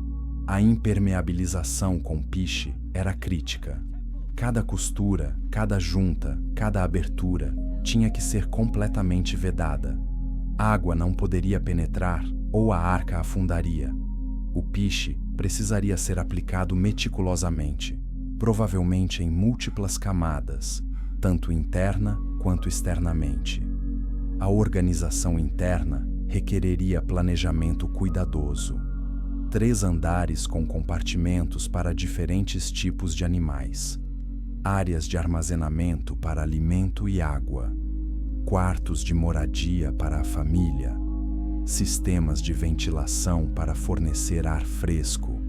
A impermeabilização com piche era crítica. Cada costura, cada junta, cada abertura tinha que ser completamente vedada. Água não poderia penetrar ou a arca afundaria. O piche precisaria ser aplicado meticulosamente, provavelmente em múltiplas camadas, tanto interna quanto externamente. A organização interna requereria planejamento cuidadoso. 3 andares com compartimentos para diferentes tipos de animais. Áreas de armazenamento para alimento e água. Quartos de moradia para a família. Sistemas de ventilação para fornecer ar fresco.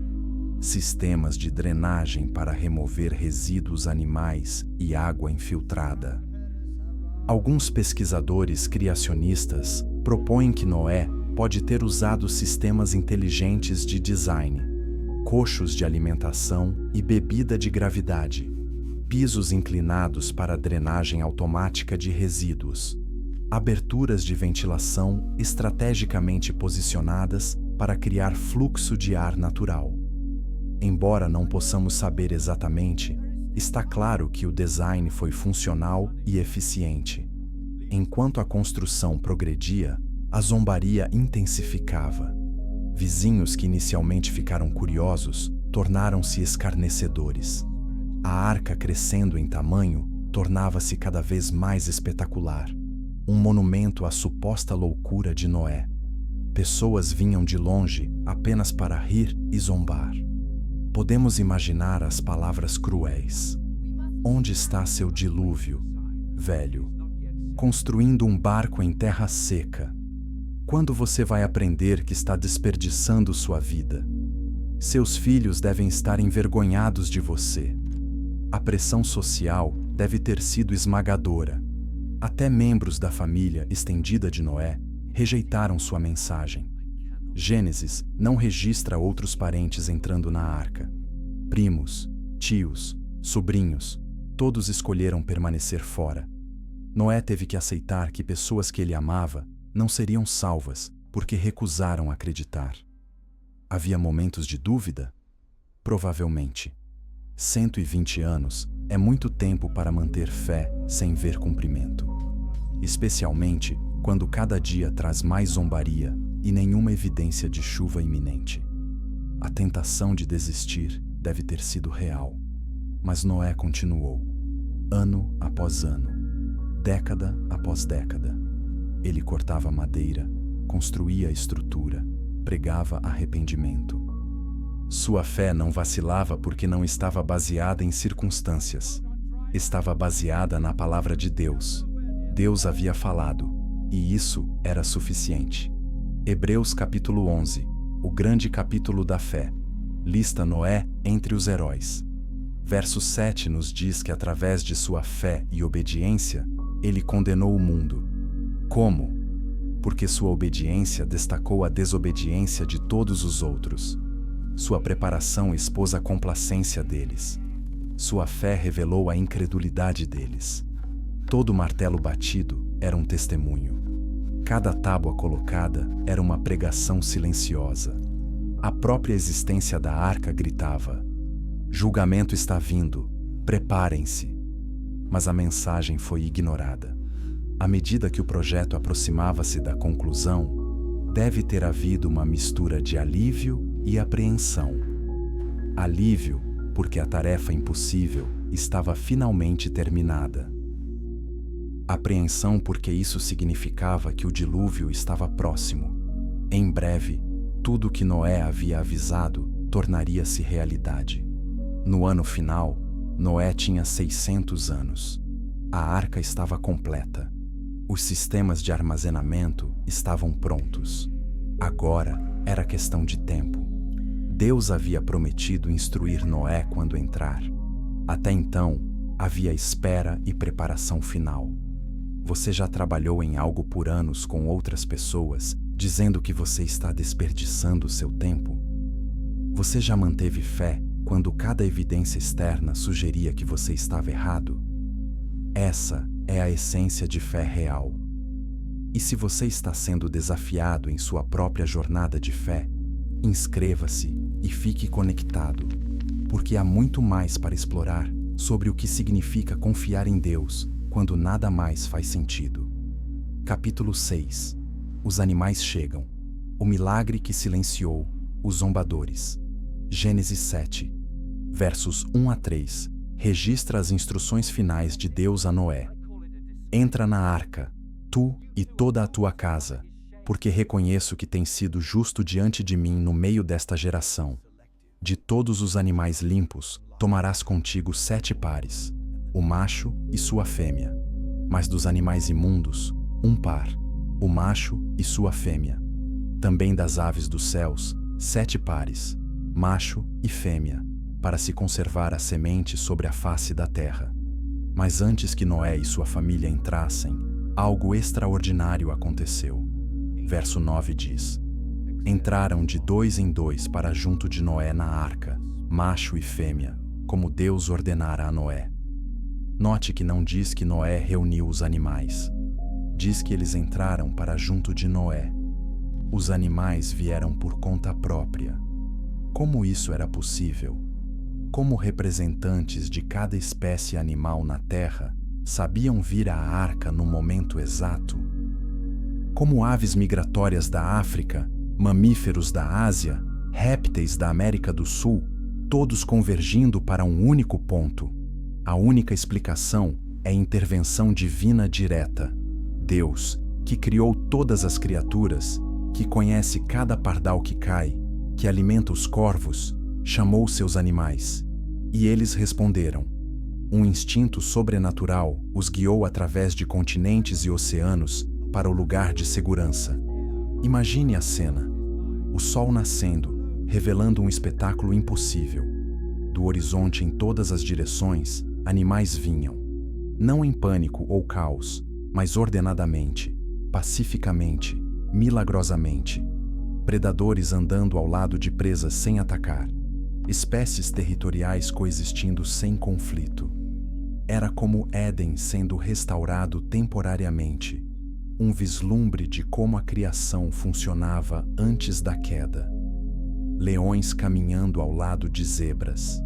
Sistemas de drenagem para remover resíduos animais e água infiltrada. Alguns pesquisadores criacionistas propõem que Noé pode ter usado sistemas inteligentes de design, coxos de alimentação e bebida de gravidade, pisos inclinados para drenagem automática de resíduos, aberturas de ventilação estrategicamente posicionadas para criar fluxo de ar natural. Embora não possamos saber exatamente, está claro que o design foi funcional e eficiente. Enquanto a construção progredia, a zombaria intensificava. Vizinhos que inicialmente ficaram curiosos tornaram-se escarnecedores. A arca, crescendo em tamanho, tornava-se cada vez mais espetacular. Um monumento à suposta loucura de Noé. Pessoas vinham de longe apenas para rir e zombar. Podemos imaginar as palavras cruéis. Onde está seu dilúvio, velho? Construindo um barco em terra seca. Quando você vai aprender que está desperdiçando sua vida? Seus filhos devem estar envergonhados de você. A pressão social deve ter sido esmagadora. Até membros da família estendida de Noé rejeitaram sua mensagem. Gênesis não registra outros parentes entrando na arca. Primos, tios, sobrinhos, todos escolheram permanecer fora. Noé teve que aceitar que pessoas que ele amava não seriam salvas porque recusaram acreditar. Havia momentos de dúvida? Provavelmente. 120 anos é muito tempo para manter fé sem ver cumprimento. Especialmente quando cada dia traz mais zombaria e nenhuma evidência de chuva iminente. A tentação de desistir deve ter sido real. Mas Noé continuou, ano após ano, década após década. Ele cortava madeira, construía estrutura, pregava arrependimento. Sua fé não vacilava porque não estava baseada em circunstâncias. Estava baseada na palavra de Deus. Deus havia falado, e isso era suficiente. Hebreus capítulo 11, o grande capítulo da fé, lista Noé entre os heróis. Verso 7 nos diz que através de sua fé e obediência, ele condenou o mundo. Como? Porque sua obediência destacou a desobediência de todos os outros. Sua preparação expôs a complacência deles. Sua fé revelou a incredulidade deles. Todo martelo batido era um testemunho. Cada tábua colocada era uma pregação silenciosa. A própria existência da arca gritava: julgamento está vindo, preparem-se. Mas a mensagem foi ignorada. À medida que o projeto aproximava-se da conclusão, deve ter havido uma mistura de alívio e apreensão. Alívio, porque a tarefa impossível estava finalmente terminada. Apreensão, porque isso significava que o dilúvio estava próximo. Em breve, tudo que Noé havia avisado tornaria-se realidade. No ano final, Noé tinha 600 anos. A arca estava completa. Os sistemas de armazenamento estavam prontos. Agora era questão de tempo. Deus havia prometido instruir Noé quando entrar. Até então, havia espera e preparação final. Você já trabalhou em algo por anos com outras pessoas, dizendo que você está desperdiçando seu tempo? Você já manteve fé quando cada evidência externa sugeria que você estava errado? Essa é a essência de fé real. E se você está sendo desafiado em sua própria jornada de fé, inscreva-se e fique conectado, porque há muito mais para explorar sobre o que significa confiar em Deus quando nada mais faz sentido. Capítulo 6. Os animais chegam. O milagre que silenciou os zombadores. Gênesis 7, versos 1 a 3, registra as instruções finais de Deus a Noé. Entra na arca, tu e toda a tua casa, porque reconheço que tens sido justo diante de mim no meio desta geração. De todos os animais limpos, tomarás contigo 7 pares, o macho e sua fêmea. Mas dos animais imundos, 1 par, o macho e sua fêmea. Também das aves dos céus, 7 pares, macho e fêmea, para se conservar a semente sobre a face da terra. Mas antes que Noé e sua família entrassem, algo extraordinário aconteceu. Verso 9 diz: entraram de 2 em 2 para junto de Noé na arca, macho e fêmea, como Deus ordenara a Noé. Note que não diz que Noé reuniu os animais. Diz que eles entraram para junto de Noé. Os animais vieram por conta própria. Como isso era possível? Como representantes de cada espécie animal na terra sabiam vir à arca no momento exato? Como aves migratórias da África, mamíferos da Ásia, répteis da América do Sul, todos convergindo para um único ponto. A única explicação é intervenção divina direta. Deus, que criou todas as criaturas, que conhece cada pardal que cai, que alimenta os corvos, chamou seus animais. E eles responderam. Um instinto sobrenatural os guiou através de continentes e oceanos para o lugar de segurança. Imagine a cena. O sol nascendo, revelando um espetáculo impossível. Do horizonte em todas as direções, animais vinham. Não em pânico ou caos, mas ordenadamente, pacificamente, milagrosamente. Predadores andando ao lado de presas sem atacar. Espécies territoriais coexistindo sem conflito. Era como Éden sendo restaurado temporariamente, um vislumbre de como a criação funcionava antes da queda. Leões caminhando ao lado de zebras.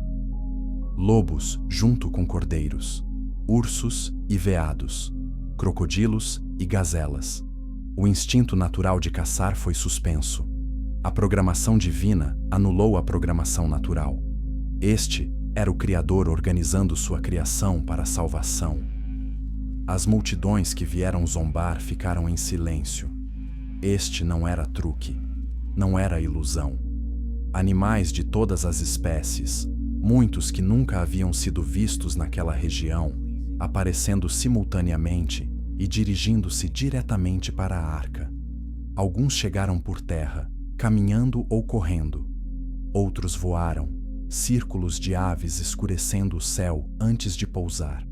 Lobos junto com cordeiros. Ursos e veados. Crocodilos e gazelas. O instinto natural de caçar foi suspenso. A programação divina anulou a programação natural. Este era o Criador organizando sua criação para a salvação. As multidões que vieram zombar ficaram em silêncio. Este não era truque, não era ilusão. Animais de todas as espécies, muitos que nunca haviam sido vistos naquela região, aparecendo simultaneamente e dirigindo-se diretamente para a arca. Alguns chegaram por terra, caminhando ou correndo. Outros voaram, círculos de aves escurecendo o céu antes de pousar.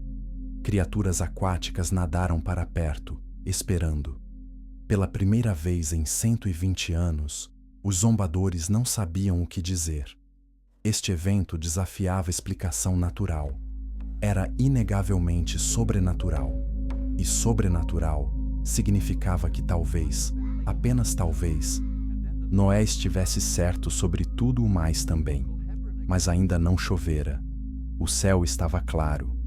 Criaturas aquáticas nadaram para perto, esperando. Pela primeira vez em 120 anos, os zombadores não sabiam o que dizer. Este evento desafiava a explicação natural. Era inegavelmente sobrenatural. E sobrenatural significava que talvez, apenas talvez, Noé estivesse certo sobre tudo o mais também. Mas ainda não chovera. O céu estava claro.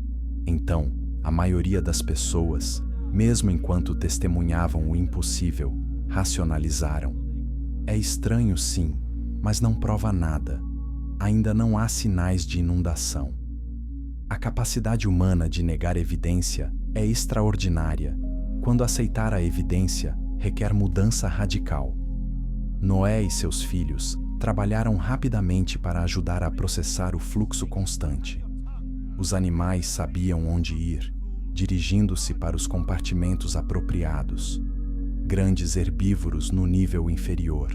Então, a maioria das pessoas, mesmo enquanto testemunhavam o impossível, racionalizaram. É estranho, sim, mas não prova nada. Ainda não há sinais de inundação. A capacidade humana de negar evidência é extraordinária. Quando aceitar a evidência, requer mudança radical. Noé e seus filhos trabalharam rapidamente para ajudar a processar o fluxo constante. Os animais sabiam onde ir, dirigindo-se para os compartimentos apropriados. Grandes herbívoros no nível inferior,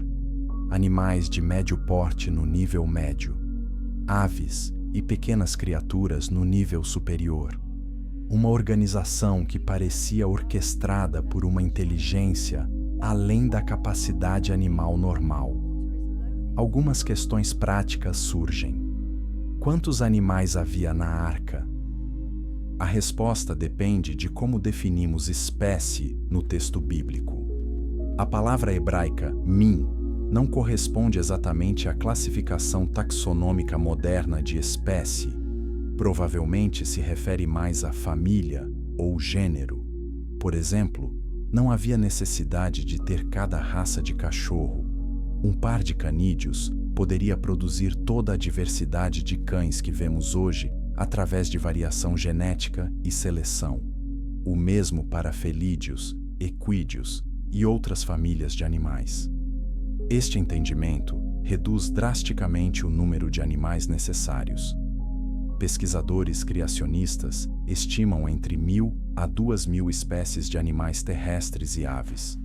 animais de médio porte no nível médio, aves e pequenas criaturas no nível superior. Uma organização que parecia orquestrada por uma inteligência além da capacidade animal normal. Algumas questões práticas surgem. Quantos animais havia na arca? A resposta depende de como definimos espécie no texto bíblico. A palavra hebraica min não corresponde exatamente à classificação taxonômica moderna de espécie. Provavelmente se refere mais à família ou gênero. Por exemplo, não havia necessidade de ter cada raça de cachorro. Um par de canídeos poderia produzir toda a diversidade de cães que vemos hoje através de variação genética e seleção. O mesmo para felídeos, equídeos e outras famílias de animais. Este entendimento reduz drasticamente o número de animais necessários. Pesquisadores criacionistas estimam entre 1.000 a 2.000 espécies de animais terrestres e aves,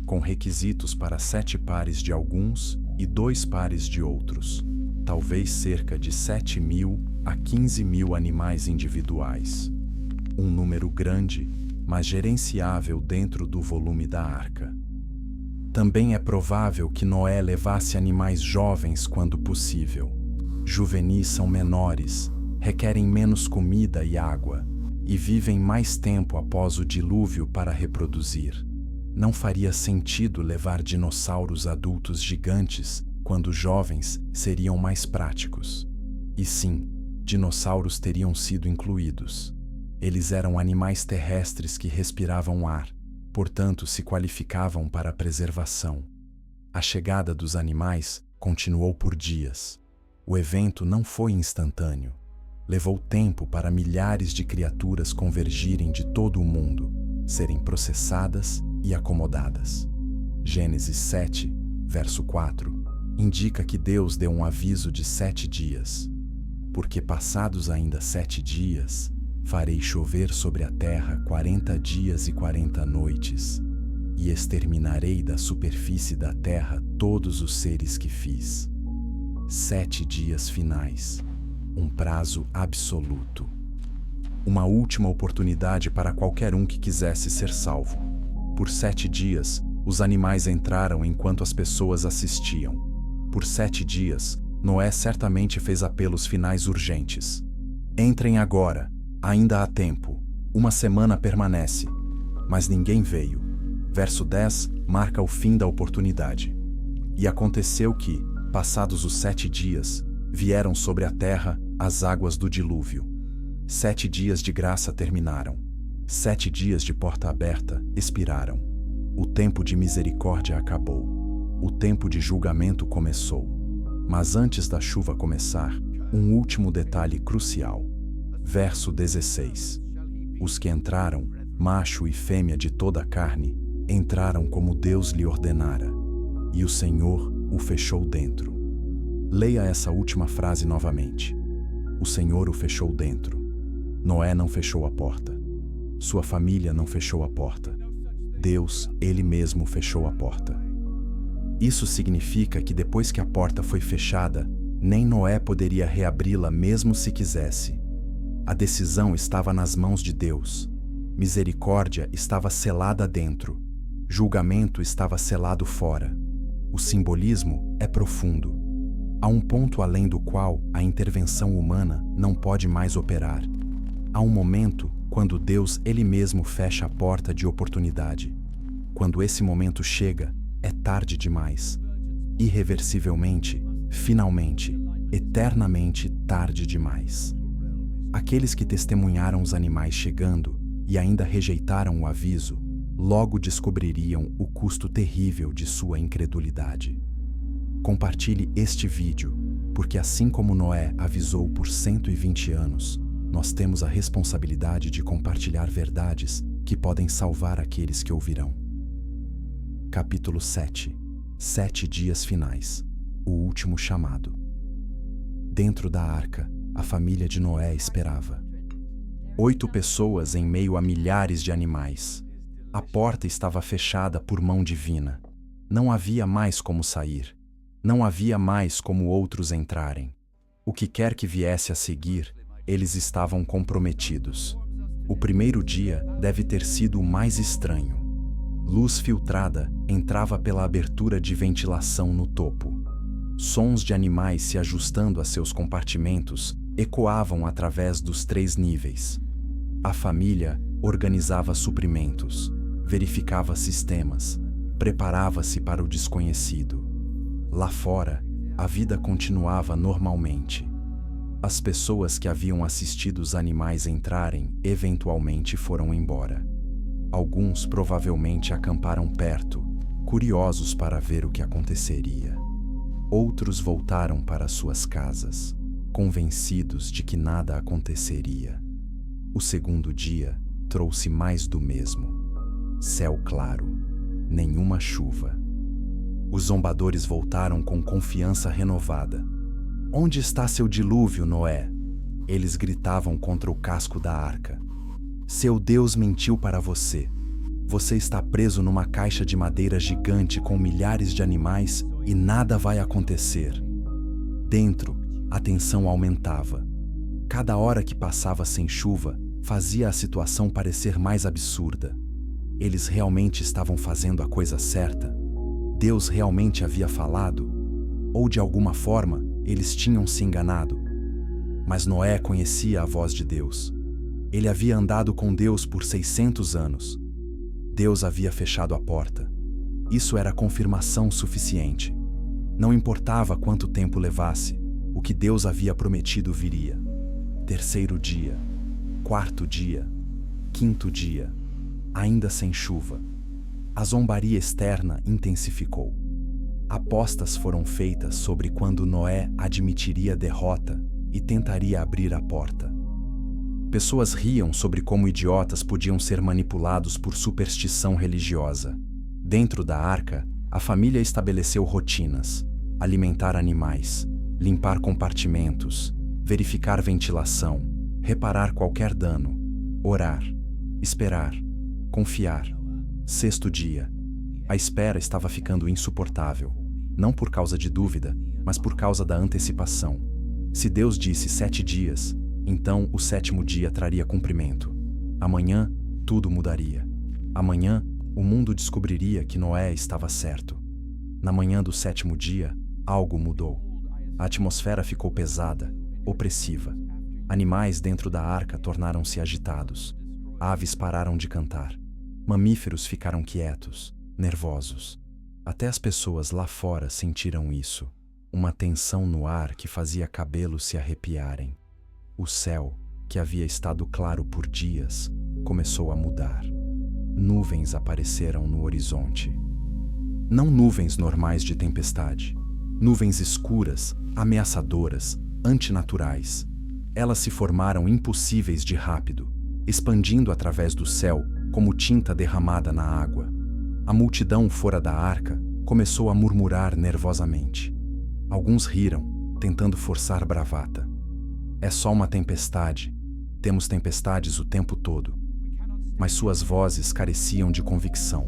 com requisitos para 7 pares de alguns e 2 pares de outros, talvez cerca de 7.000 a 15.000 animais individuais. Um número grande, mas gerenciável dentro do volume da arca. Também é provável que Noé levasse animais jovens quando possível. Juvenis são menores, requerem menos comida e água, e vivem mais tempo após o dilúvio para reproduzir. Não faria sentido levar dinossauros adultos gigantes quando jovens seriam mais práticos. E sim, dinossauros teriam sido incluídos. Eles eram animais terrestres que respiravam ar, portanto se qualificavam para a preservação. A chegada dos animais continuou por dias. O evento não foi instantâneo. Levou tempo para milhares de criaturas convergirem de todo o mundo, serem processadas e acomodadas. Gênesis 7, verso 4, indica que Deus deu um aviso de 7 dias. Porque passados ainda 7 dias, farei chover sobre a terra 40 dias e 40 noites, e exterminarei da superfície da terra todos os seres que fiz. 7 dias finais, um prazo absoluto. Uma última oportunidade para qualquer um que quisesse ser salvo. Por 7 dias, os animais entraram enquanto as pessoas assistiam. Por 7 dias, Noé certamente fez apelos finais urgentes. Entrem agora, Ainda há tempo. Uma semana permanece. Mas ninguém veio. Verso 10 marca o fim da oportunidade. E aconteceu que, passados os 7 dias, vieram sobre a terra as águas do dilúvio. 7 dias de graça terminaram. 7 dias de porta aberta expiraram. O tempo de misericórdia acabou. O tempo de julgamento começou. Mas antes da chuva começar, um último detalhe crucial. Verso 16. Os que entraram, macho e fêmea de toda a carne, entraram como Deus lhe ordenara, e o Senhor o fechou dentro. Leia essa última frase novamente. O Senhor o fechou dentro. Noé não fechou a porta. Sua família não fechou a porta. Deus, Ele mesmo, fechou a porta. Isso significa que depois que a porta foi fechada, nem Noé poderia reabri-la mesmo se quisesse. A decisão estava nas mãos de Deus. Misericórdia estava selada dentro. Julgamento estava selado fora. O simbolismo é profundo. Há um ponto além do qual a intervenção humana não pode mais operar. Há um momento quando Deus Ele mesmo fecha a porta de oportunidade. Quando esse momento chega, é tarde demais. Irreversivelmente, finalmente, eternamente tarde demais. Aqueles que testemunharam os animais chegando e ainda rejeitaram o aviso, logo descobririam o custo terrível de sua incredulidade. Compartilhe este vídeo, porque assim como Noé avisou por 120 anos, nós temos a responsabilidade de compartilhar verdades que podem salvar aqueles que ouvirão. Capítulo 7. 7 dias finais. O último chamado. Dentro da arca, a família de Noé esperava. 8 pessoas em meio a milhares de animais. A porta estava fechada por mão divina. Não havia mais como sair. Não havia mais como outros entrarem. O que quer que viesse a seguir, eles estavam comprometidos. O primeiro dia deve ter sido o mais estranho. Luz filtrada entrava pela abertura de ventilação no topo. Sons de animais se ajustando a seus compartimentos ecoavam através dos 3 níveis. A família organizava suprimentos, verificava sistemas, preparava-se para o desconhecido. Lá fora, a vida continuava normalmente. As pessoas que haviam assistido os animais entrarem eventualmente foram embora. Alguns provavelmente acamparam perto, curiosos para ver o que aconteceria. Outros voltaram para suas casas, convencidos de que nada aconteceria. O segundo dia trouxe mais do mesmo. Céu claro, nenhuma chuva. Os zombadores voltaram com confiança renovada. Onde está seu dilúvio, Noé? Eles gritavam contra o casco da arca. Seu Deus mentiu para você. Você está preso numa caixa de madeira gigante com milhares de animais e nada vai acontecer. Dentro, a tensão aumentava. Cada hora que passava sem chuva fazia a situação parecer mais absurda. Eles realmente estavam fazendo a coisa certa? Deus realmente havia falado? Ou de alguma forma, eles tinham se enganado? Mas Noé conhecia a voz de Deus. Ele havia andado com Deus por 600 anos. Deus havia fechado a porta. Isso era confirmação suficiente. Não importava quanto tempo levasse, o que Deus havia prometido viria. 3º dia, 4º dia, 5º dia, ainda sem chuva. A zombaria externa intensificou. Apostas foram feitas sobre quando Noé admitiria derrota e tentaria abrir a porta. Pessoas riam sobre como idiotas podiam ser manipulados por superstição religiosa. Dentro da arca, a família estabeleceu rotinas: alimentar animais, limpar compartimentos, verificar ventilação, reparar qualquer dano, orar, esperar, confiar. 6º dia. A espera estava ficando insuportável, não por causa de dúvida, mas por causa da antecipação. Se Deus disse 7 dias, então o 7º dia traria cumprimento. Amanhã, tudo mudaria. Amanhã, o mundo descobriria que Noé estava certo. Na manhã do 7º dia, algo mudou. A atmosfera ficou pesada, opressiva. Animais dentro da arca tornaram-se agitados. Aves pararam de cantar. Mamíferos ficaram quietos, nervosos. Até as pessoas lá fora sentiram isso. Uma tensão no ar que fazia cabelos se arrepiarem. O céu, que havia estado claro por dias, começou a mudar. Nuvens apareceram no horizonte. Não nuvens normais de tempestade. Nuvens escuras, ameaçadoras, antinaturais. Elas se formaram impossíveis de rápido, expandindo através do céu como tinta derramada na água. A multidão fora da arca começou a murmurar nervosamente. Alguns riram, tentando forçar bravata. É só uma tempestade. Temos tempestades o tempo todo. Mas suas vozes careciam de convicção.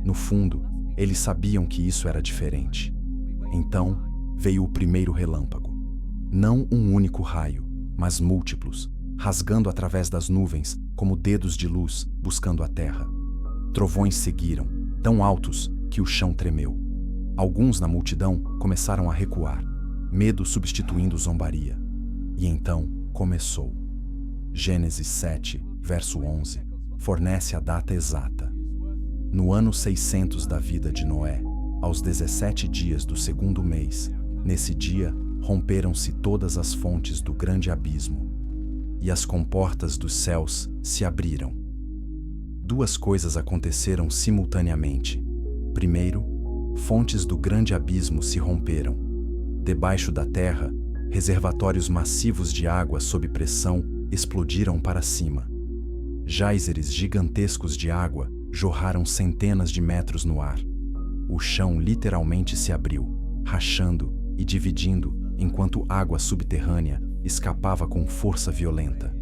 No fundo, eles sabiam que isso era diferente. Então, veio o primeiro relâmpago. Não um único raio, mas múltiplos, rasgando através das nuvens como dedos de luz buscando a terra. Trovões seguiram, tão altos que o chão tremeu. Alguns na multidão começaram a recuar, medo substituindo zombaria. E então começou. Gênesis 7, verso 11, fornece a data exata. No ano 600 da vida de Noé, aos 17 dias do segundo mês, nesse dia, romperam-se todas as fontes do grande abismo, e as comportas dos céus se abriram. Duas coisas aconteceram simultaneamente. Primeiro, fontes do grande abismo se romperam. Debaixo da terra, reservatórios massivos de água sob pressão explodiram para cima. Géiseres gigantescos de água jorraram centenas de metros no ar. O chão literalmente se abriu, rachando e dividindo enquanto água subterrânea escapava com força violenta.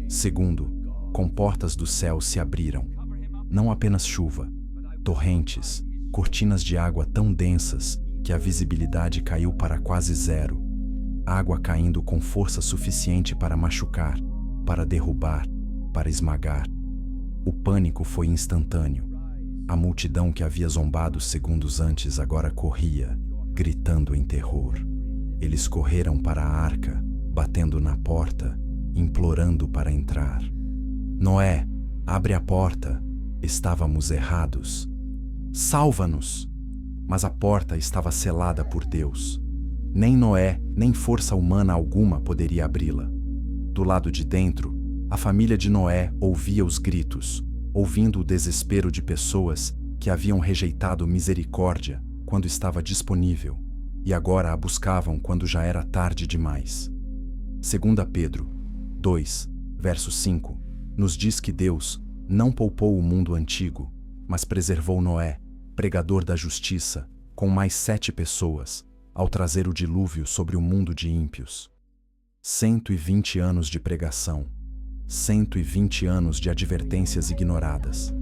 Segundo, comportas do céu se abriram. Não apenas chuva, torrentes, cortinas de água tão densas que a visibilidade caiu para quase zero. Água caindo com força suficiente para machucar, para derrubar, para esmagar. O pânico foi instantâneo. A multidão que havia zombado segundos antes agora corria, gritando em terror. Eles correram para a arca, batendo na porta, implorando para entrar. Noé, abre a porta. Estávamos errados. Salva-nos! Mas a porta estava selada por Deus. Nem Noé, nem força humana alguma poderia abri-la. Do lado de dentro, a família de Noé ouvia os gritos, ouvindo o desespero de pessoas que haviam rejeitado misericórdia quando estava disponível e agora a buscavam quando já era tarde demais. 2 Pedro 2, verso 5, nos diz que Deus não poupou o mundo antigo, mas preservou Noé, pregador da justiça, com mais 7 pessoas, ao trazer o dilúvio sobre o mundo de ímpios. 120 anos de pregação, 120 anos de advertências ignoradas.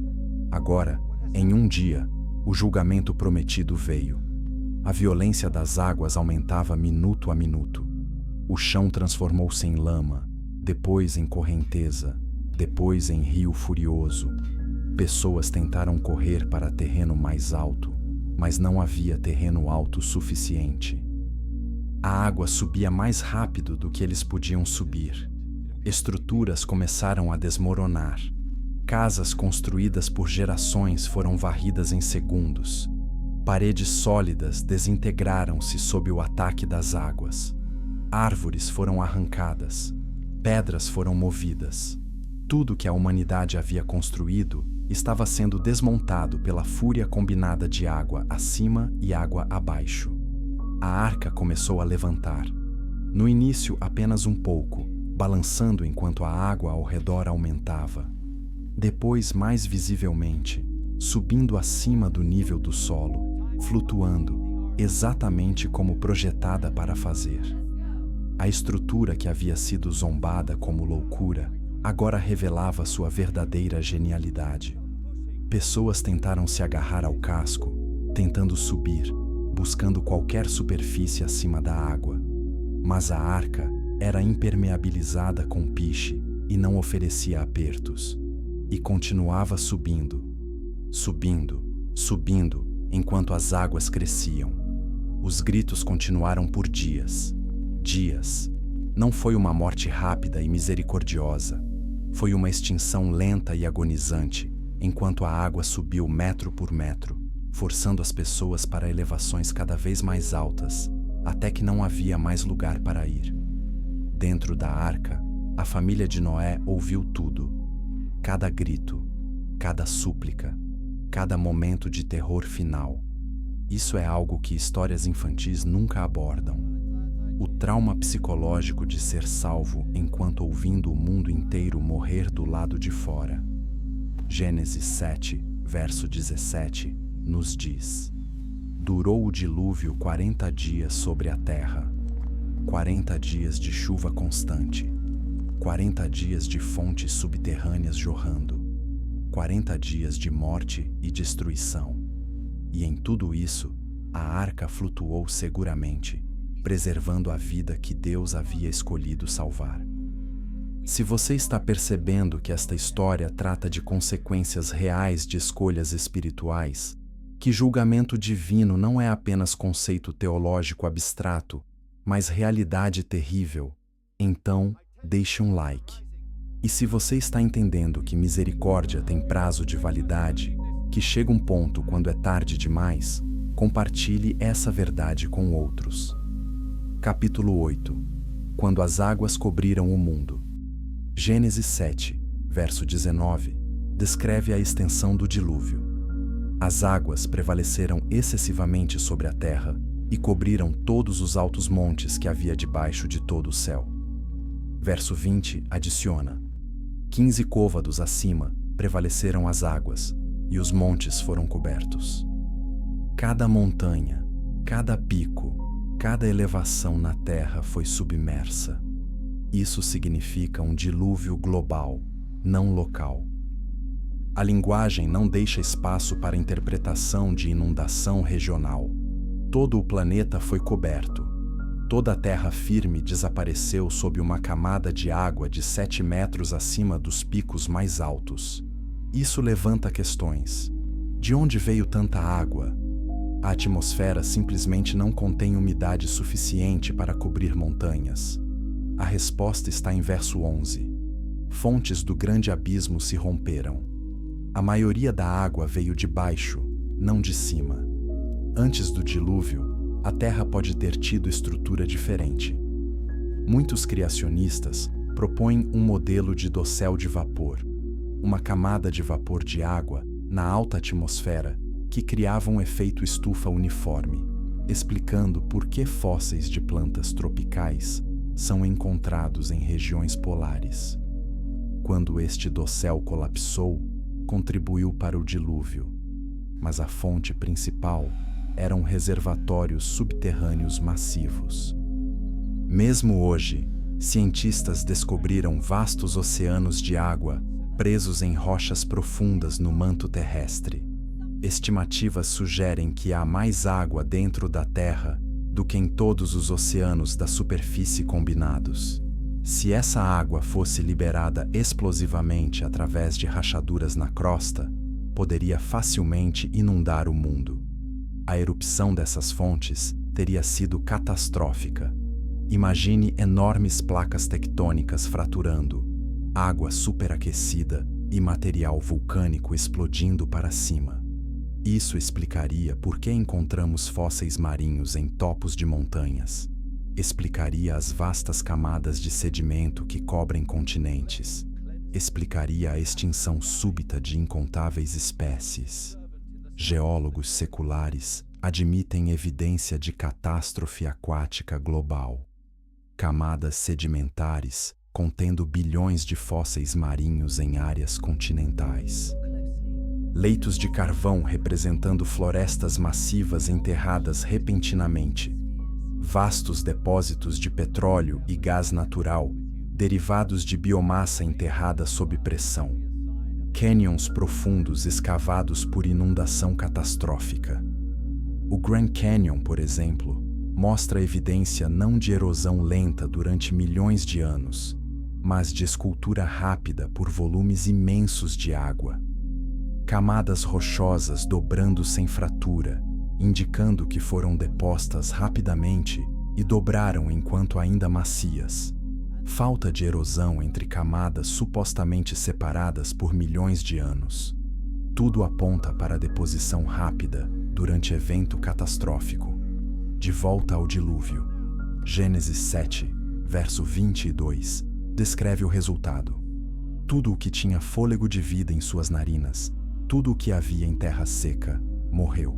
Agora, em um dia, o julgamento prometido veio. A violência das águas aumentava minuto a minuto. O chão transformou-se em lama, depois em correnteza, depois em rio furioso. Pessoas tentaram correr para terreno mais alto, mas não havia terreno alto suficiente. A água subia mais rápido do que eles podiam subir. Estruturas começaram a desmoronar. Casas construídas por gerações foram varridas em segundos. Paredes sólidas desintegraram-se sob o ataque das águas. Árvores foram arrancadas. Pedras foram movidas. Tudo que a humanidade havia construído estava sendo desmontado pela fúria combinada de água acima e água abaixo. A arca começou a levantar. No início, apenas um pouco, balançando enquanto a água ao redor aumentava. Depois, mais visivelmente, subindo acima do nível do solo, flutuando, exatamente como projetada para fazer. A estrutura que havia sido zombada como loucura, agora revelava sua verdadeira genialidade. Pessoas tentaram se agarrar ao casco, tentando subir, buscando qualquer superfície acima da água. Mas a arca era impermeabilizada com piche e não oferecia apertos. E continuava subindo, subindo, subindo, enquanto as águas cresciam. Os gritos continuaram por dias. Dias. Não foi uma morte rápida e misericordiosa. Foi uma extinção lenta e agonizante, enquanto a água subiu metro por metro, forçando as pessoas para elevações cada vez mais altas, até que não havia mais lugar para ir. Dentro da arca, a família de Noé ouviu tudo. Cada grito, cada súplica, cada momento de terror final. Isso é algo que histórias infantis nunca abordam. O trauma psicológico de ser salvo enquanto ouvindo o mundo inteiro morrer do lado de fora. Gênesis 7, verso 17, nos diz: Durou o dilúvio 40 dias sobre a terra, 40 dias de chuva constante, 40 dias de fontes subterrâneas jorrando, 40 dias de morte e destruição. E em tudo isso, a arca flutuou seguramente, preservando a vida que Deus havia escolhido salvar. Se você está percebendo que esta história trata de consequências reais de escolhas espirituais, que julgamento divino não é apenas conceito teológico abstrato, mas realidade terrível, então deixe um like. E se você está entendendo que misericórdia tem prazo de validade, que chega um ponto quando é tarde demais, compartilhe essa verdade com outros. Capítulo 8. Quando as águas cobriram o mundo. Gênesis 7, verso 19, descreve a extensão do dilúvio. As águas prevaleceram excessivamente sobre a terra e cobriram todos os altos montes que havia debaixo de todo o céu. Verso 20 adiciona: 15 côvados acima prevaleceram as águas, e os montes foram cobertos. Cada montanha, cada pico, cada elevação na terra foi submersa. Isso significa um dilúvio global, não local. A linguagem não deixa espaço para interpretação de inundação regional. Todo o planeta foi coberto. Toda a terra firme desapareceu sob uma camada de água de 7 metros acima dos picos mais altos. Isso levanta questões. De onde veio tanta água? A atmosfera simplesmente não contém umidade suficiente para cobrir montanhas. A resposta está em verso 11. Fontes do grande abismo se romperam. A maioria da água veio de baixo, não de cima. Antes do dilúvio, a Terra pode ter tido estrutura diferente. Muitos criacionistas propõem um modelo de dossel de vapor, uma camada de vapor de água na alta atmosfera que criava um efeito estufa uniforme, explicando por que fósseis de plantas tropicais são encontrados em regiões polares. Quando este dossel colapsou, contribuiu para o dilúvio, mas a fonte principal eram reservatórios subterrâneos massivos. Mesmo hoje, cientistas descobriram vastos oceanos de água presos em rochas profundas no manto terrestre. Estimativas sugerem que há mais água dentro da Terra do que em todos os oceanos da superfície combinados. Se essa água fosse liberada explosivamente através de rachaduras na crosta, poderia facilmente inundar o mundo. A erupção dessas fontes teria sido catastrófica. Imagine enormes placas tectônicas fraturando, água superaquecida e material vulcânico explodindo para cima. Isso explicaria por que encontramos fósseis marinhos em topos de montanhas. Explicaria as vastas camadas de sedimento que cobrem continentes. Explicaria a extinção súbita de incontáveis espécies. Geólogos seculares admitem evidência de catástrofe aquática global. Camadas sedimentares contendo bilhões de fósseis marinhos em áreas continentais. Leitos de carvão representando florestas massivas enterradas repentinamente. Vastos depósitos de petróleo e gás natural, derivados de biomassa enterrada sob pressão. Canyons profundos escavados por inundação catastrófica. O Grand Canyon, por exemplo, mostra evidência não de erosão lenta durante milhões de anos, mas de escultura rápida por volumes imensos de água. Camadas rochosas dobrando sem fratura, indicando que foram depostas rapidamente e dobraram enquanto ainda macias. falta de erosão entre camadas supostamente separadas por milhões de anos. Tudo aponta para a deposição rápida durante evento catastrófico. De volta ao dilúvio. Gênesis 7, verso 22, descreve o resultado. Tudo o que tinha fôlego de vida em suas narinas, tudo o que havia em terra seca, morreu.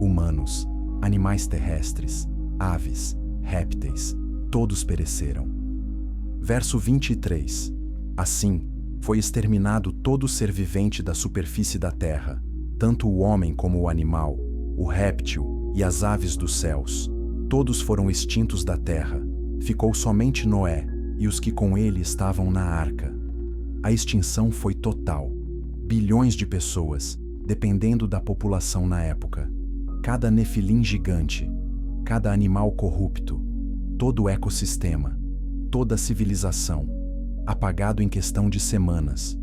Humanos, animais terrestres, aves, répteis, todos pereceram. Verso 23. Assim, foi exterminado todo ser vivente da superfície da terra, tanto o homem como o animal, o réptil e as aves dos céus. Todos foram extintos da terra. Ficou somente Noé e os que com ele estavam na arca. A extinção foi total. Bilhões de pessoas, dependendo da população na época. Cada nefilim gigante, cada animal corrupto, todo o ecossistema, toda a civilização, apagado em questão de semanas.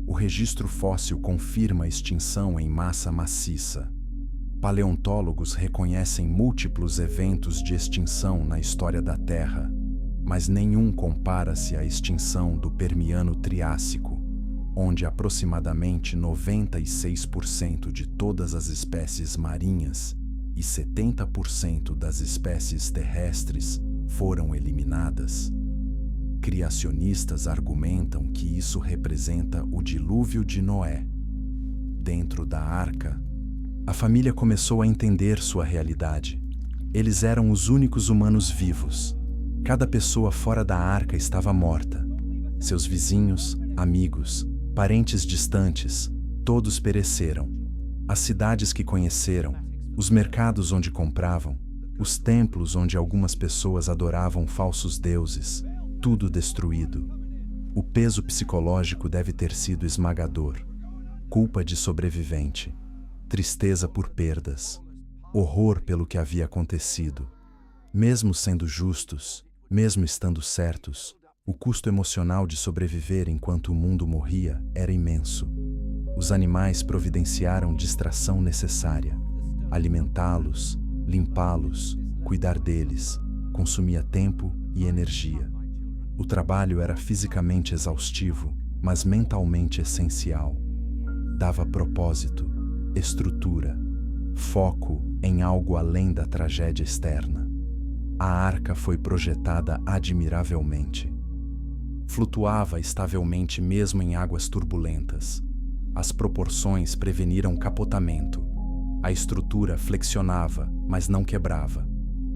O registro fóssil confirma a extinção em massa maciça. Paleontólogos reconhecem múltiplos eventos de extinção na história da Terra, mas nenhum compara-se à extinção do Permiano-Triássico, onde aproximadamente 96% de todas as espécies marinhas e 70% das espécies terrestres foram eliminadas. Criacionistas argumentam que isso representa o dilúvio de Noé. Dentro da arca, a família começou a entender sua realidade. Eles eram os únicos humanos vivos. Cada pessoa fora da arca estava morta. Seus vizinhos, amigos, parentes distantes, todos pereceram. As cidades que conheceram, os mercados onde compravam, os templos onde algumas pessoas adoravam falsos deuses, tudo destruído. O peso psicológico deve ter sido esmagador. Culpa de sobrevivente, tristeza por perdas, horror pelo que havia acontecido. Mesmo sendo justos, mesmo estando certos, o custo emocional de sobreviver enquanto o mundo morria era imenso. Os animais providenciaram distração necessária. Alimentá-los, limpá-los, cuidar deles, consumia tempo e energia. O trabalho era fisicamente exaustivo, mas mentalmente essencial. Dava propósito, estrutura, foco em algo além da tragédia externa. A arca foi projetada admiravelmente. Flutuava estavelmente mesmo em águas turbulentas. As proporções preveniram capotamento. A estrutura flexionava, mas não quebrava.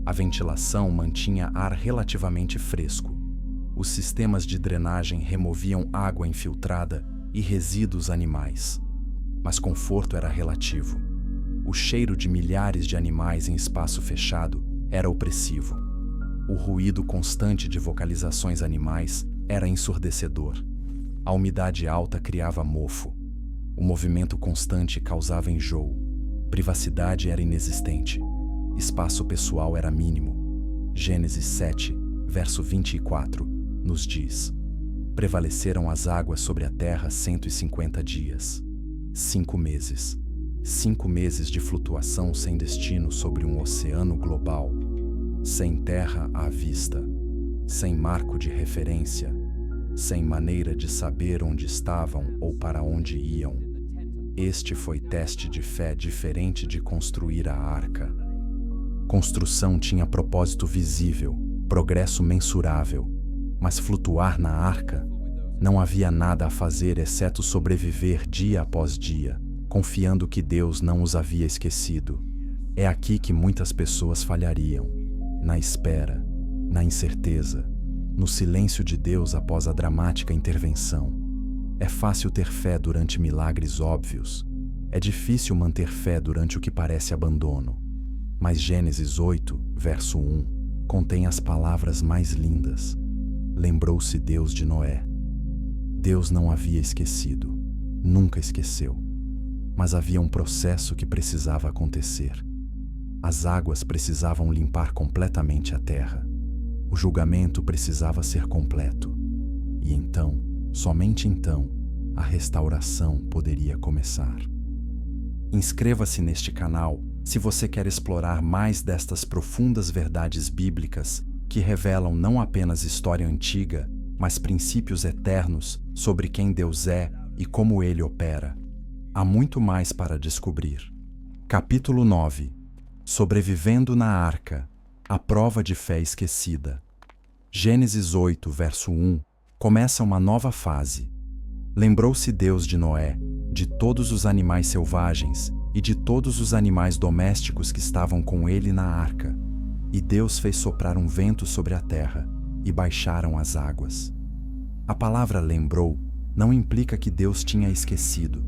A ventilação mantinha ar relativamente fresco. Os sistemas de drenagem removiam água infiltrada e resíduos animais. Mas conforto era relativo. O cheiro de milhares de animais em espaço fechado era opressivo. O ruído constante de vocalizações animais era ensurdecedor. A umidade alta criava mofo. O movimento constante causava enjoo. Privacidade era inexistente. Espaço pessoal era mínimo. Gênesis 7, verso 24, nos diz: prevaleceram as águas sobre a terra 150 dias. 5 meses. 5 meses de flutuação sem destino sobre um oceano global. Sem terra à vista. Sem marco de referência. Sem maneira de saber onde estavam ou para onde iam. Este foi teste de fé diferente de construir a arca. Construção tinha propósito visível, progresso mensurável, mas flutuar na arca, não havia nada a fazer exceto sobreviver dia após dia, confiando que Deus não os havia esquecido. É aqui que muitas pessoas falhariam, na espera, na incerteza, no silêncio de Deus após a dramática intervenção. É fácil ter fé durante milagres óbvios. É difícil manter fé durante o que parece abandono. Mas Gênesis 8, verso 1, contém as palavras mais lindas. Lembrou-se Deus de Noé. Deus não havia esquecido, nunca esqueceu. Mas havia um processo que precisava acontecer. As águas precisavam limpar completamente a terra. O julgamento precisava ser completo. E então, somente então, a restauração poderia começar. Inscreva-se neste canal se você quer explorar mais destas profundas verdades bíblicas que revelam não apenas história antiga, mas princípios eternos sobre quem Deus é e como Ele opera. Há muito mais para descobrir. Capítulo 9. Sobrevivendo na Arca, a prova de fé esquecida. Gênesis 8, verso 1, começa uma nova fase. Lembrou-se Deus de Noé, de todos os animais selvagens e de todos os animais domésticos que estavam com ele na arca. E Deus fez soprar um vento sobre a terra, e baixaram as águas. A palavra lembrou não implica que Deus tinha esquecido.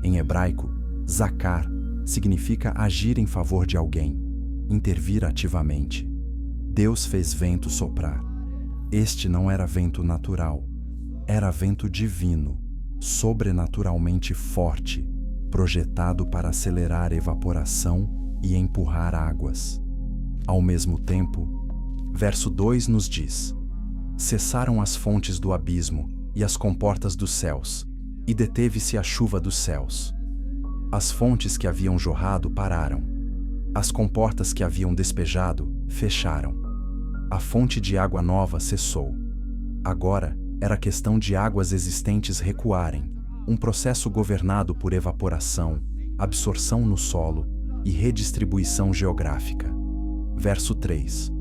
Em hebraico, zakar significa agir em favor de alguém, intervir ativamente. Deus fez vento soprar. Este não era vento natural, era vento divino, sobrenaturalmente forte, projetado para acelerar evaporação e empurrar águas. Ao mesmo tempo, verso 2 nos diz: cessaram as fontes do abismo e as comportas dos céus, e deteve-se a chuva dos céus. As fontes que haviam jorrado pararam. As comportas que haviam despejado fecharam. A fonte de água nova cessou. Agora era questão de águas existentes recuarem, um processo governado por evaporação, absorção no solo e redistribuição geográfica. Verso 3.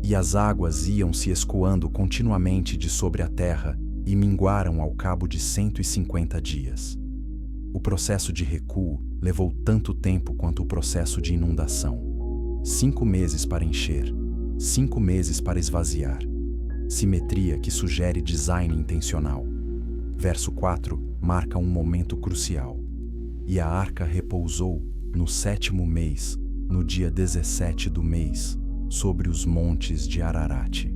E as águas iam se escoando continuamente de sobre a terra e minguaram ao cabo de 150 dias. O processo de recuo levou tanto tempo quanto o processo de inundação. 5 meses para encher, 5 meses para esvaziar. Simetria que sugere design intencional. Verso 4 marca um momento crucial. E a arca repousou no 7º mês, no dia 17 do mês, sobre os montes de Ararate.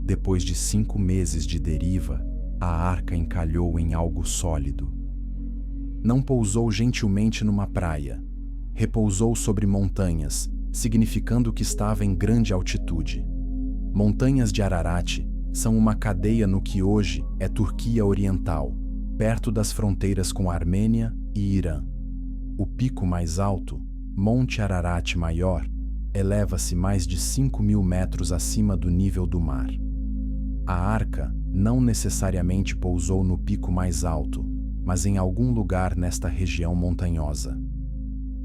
Depois de 5 meses de deriva, a arca encalhou em algo sólido. Não pousou gentilmente numa praia. Repousou sobre montanhas, significando que estava em grande altitude. Montanhas de Ararate são uma cadeia no que hoje é Turquia Oriental, perto das fronteiras com Armênia e Irã. O pico mais alto, Monte Ararate Maior, eleva-se mais de 5.000 metros acima do nível do mar. A arca não necessariamente pousou no pico mais alto, mas em algum lugar nesta região montanhosa.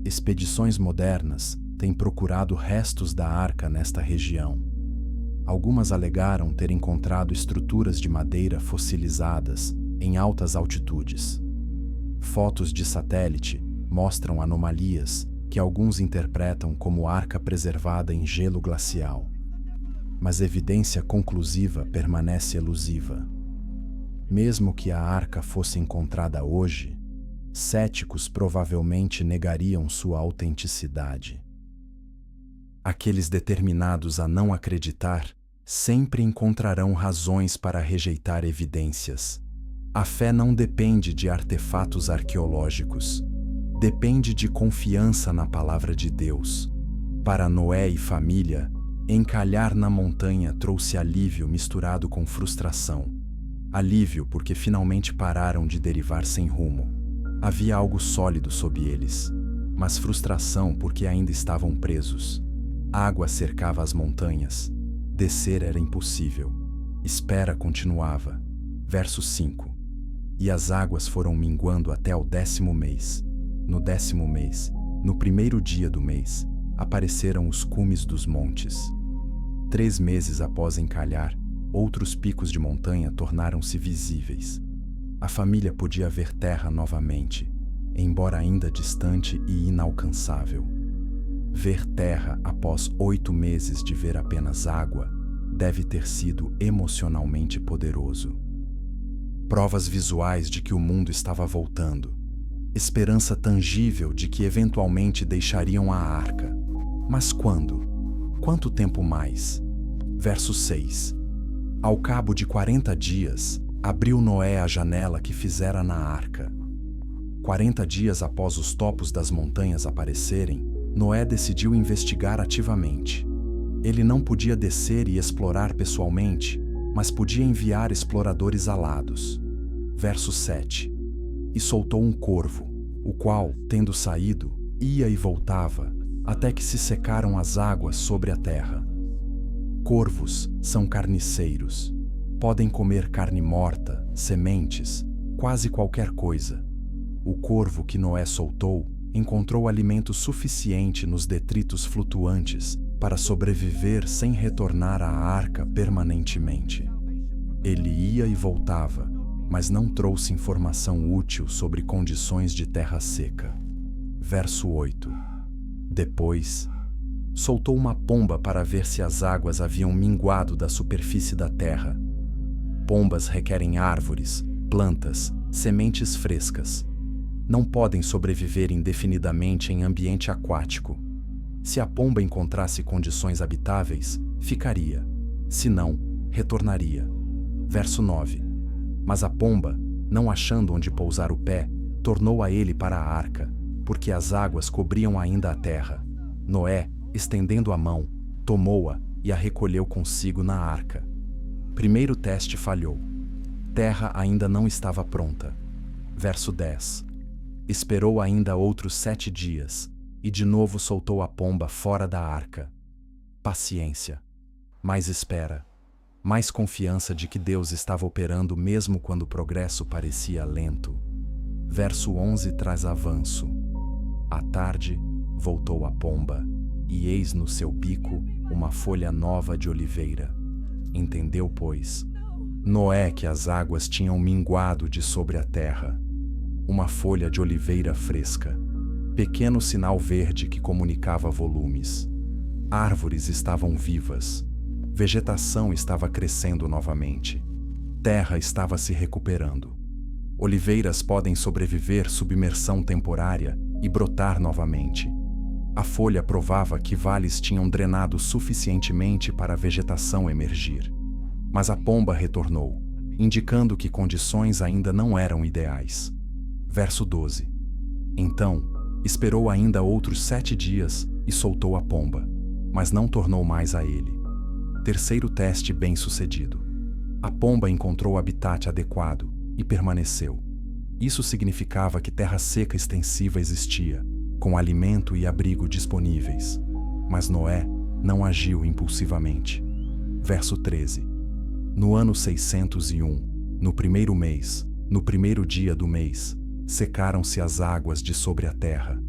Expedições modernas têm procurado restos da arca nesta região. Algumas alegaram ter encontrado estruturas de madeira fossilizadas em altas altitudes. Fotos de satélite mostram anomalias que alguns interpretam como arca preservada em gelo glacial. Mas evidência conclusiva permanece elusiva. Mesmo que a arca fosse encontrada hoje, céticos provavelmente negariam sua autenticidade. Aqueles determinados a não acreditar sempre encontrarão razões para rejeitar evidências. A fé não depende de artefatos arqueológicos. Depende de confiança na palavra de Deus. Para Noé e família, encalhar na montanha trouxe alívio misturado com frustração. Alívio porque finalmente pararam de derivar sem rumo. Havia algo sólido sob eles, mas frustração porque ainda estavam presos. Água cercava as montanhas. Descer era impossível. Espera continuava. Verso 5. E as águas foram minguando até o 10º mês. No 10º mês, no primeiro dia do mês, apareceram os cumes dos montes. 3 meses após encalhar, outros picos de montanha tornaram-se visíveis. A família podia ver terra novamente, embora ainda distante e inalcançável. Ver terra após 8 meses de ver apenas água deve ter sido emocionalmente poderoso. Provas visuais de que o mundo estava voltando. Esperança tangível de que eventualmente deixariam a arca. Mas quando? Quanto tempo mais? Verso 6. Ao cabo de 40 dias, abriu Noé a janela que fizera na arca. 40 dias após os topos das montanhas aparecerem, Noé decidiu investigar ativamente. Ele não podia descer e explorar pessoalmente, mas podia enviar exploradores alados. Verso 7. E soltou um corvo, o qual, tendo saído, ia e voltava, até que se secaram as águas sobre a terra. Corvos são carniceiros. Podem comer carne morta, sementes, quase qualquer coisa. O corvo que Noé soltou encontrou alimento suficiente nos detritos flutuantes para sobreviver sem retornar à arca permanentemente. Ele ia e voltava, mas não trouxe informação útil sobre condições de terra seca. Verso 8. Depois, soltou uma pomba para ver se as águas haviam minguado da superfície da terra. Pombas requerem árvores, plantas, sementes frescas. Não podem sobreviver indefinidamente em ambiente aquático. Se a pomba encontrasse condições habitáveis, ficaria. Se não, retornaria. Verso 9. Mas a pomba, não achando onde pousar o pé, tornou a ele para a arca, porque as águas cobriam ainda a terra. Noé, estendendo a mão, tomou-a e a recolheu consigo na arca. Primeiro teste falhou. Terra ainda não estava pronta. Verso 10. Esperou ainda outros 7 dias, e de novo soltou a pomba fora da arca. Paciência. Mais espera. Mais confiança de que Deus estava operando mesmo quando o progresso parecia lento. Verso 11 traz avanço. À tarde, voltou a pomba, e eis no seu bico uma folha nova de oliveira. Entendeu, pois, Noé que as águas tinham minguado de sobre a terra. Uma folha de oliveira fresca, pequeno sinal verde que comunicava volumes. Árvores estavam vivas, vegetação estava crescendo novamente, terra estava se recuperando. Oliveiras podem sobreviver submersão temporária e brotar novamente. A folha provava que vales tinham drenado suficientemente para a vegetação emergir. Mas a pomba retornou, indicando que condições ainda não eram ideais. Verso 12. Então, esperou ainda outros 7 dias e soltou a pomba, mas não tornou mais a ele. Terceiro teste bem-sucedido. A pomba encontrou habitat adequado e permaneceu. Isso significava que terra seca extensiva existia, com alimento e abrigo disponíveis. Mas Noé não agiu impulsivamente. Verso 13. No ano 601, no primeiro mês, no primeiro dia do mês, secaram-se as águas de sobre a terra.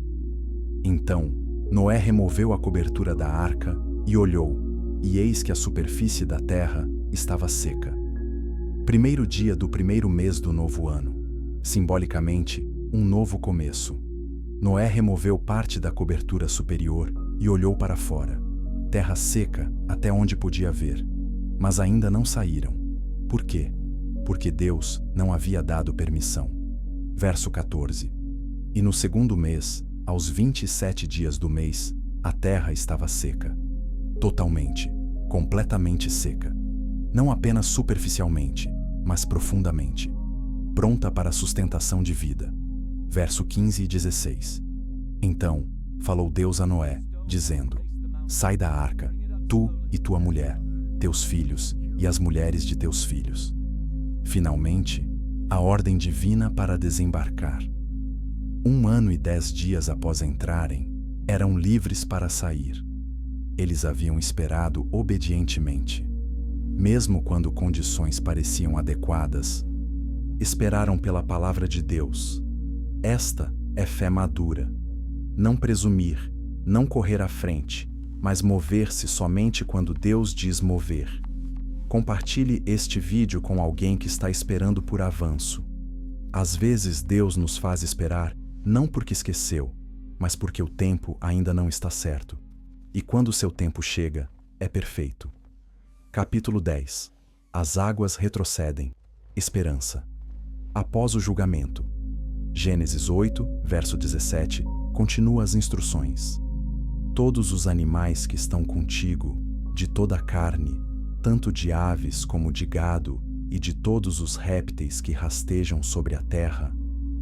Então, Noé removeu a cobertura da arca e olhou, e eis que a superfície da terra estava seca. Primeiro dia do primeiro mês do novo ano. Simbolicamente, um novo começo. Noé removeu parte da cobertura superior e olhou para fora. Terra seca até onde podia ver. Mas ainda não saíram. Por quê? Porque Deus não havia dado permissão. Verso 14. E no segundo mês, aos 27 dias do mês, a terra estava seca. Totalmente, completamente seca. Não apenas superficialmente, mas profundamente. Pronta para a sustentação de vida. Verso 15 e 16. Então, falou Deus a Noé, dizendo: Sai da arca, tu e tua mulher, teus filhos e as mulheres de teus filhos. Finalmente, a ordem divina para desembarcar. 1 ano e 10 dias após entrarem, eram livres para sair. Eles haviam esperado obedientemente. Mesmo quando condições pareciam adequadas, esperaram pela palavra de Deus. Esta é fé madura. Não presumir, não correr à frente, mas mover-se somente quando Deus diz mover. Compartilhe este vídeo com alguém que está esperando por avanço. Às vezes Deus nos faz esperar, não porque esqueceu, mas porque o tempo ainda não está certo. E quando o seu tempo chega, é perfeito. Capítulo 10. As águas retrocedem. Esperança. Após o julgamento. Gênesis 8, verso 17, continua as instruções. Todos os animais que estão contigo, de toda a carne, tanto de aves como de gado, e de todos os répteis que rastejam sobre a terra,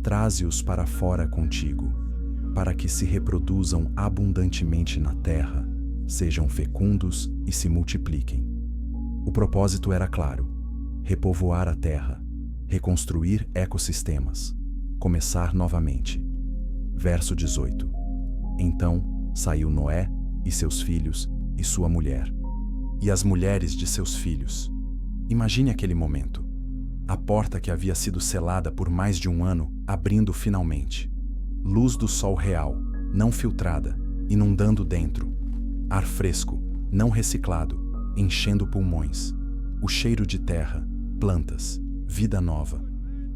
traze-os para fora contigo, para que se reproduzam abundantemente na terra, sejam fecundos e se multipliquem. O propósito era claro: repovoar a terra, reconstruir ecossistemas, começar novamente. Verso 18. Então saiu Noé e seus filhos e sua mulher. e as mulheres de seus filhos. Imagine aquele momento. A porta que havia sido selada por mais de um ano, abrindo finalmente. Luz do sol real, não filtrada, inundando dentro. Ar fresco, não reciclado, enchendo pulmões. O cheiro de terra, plantas, vida nova.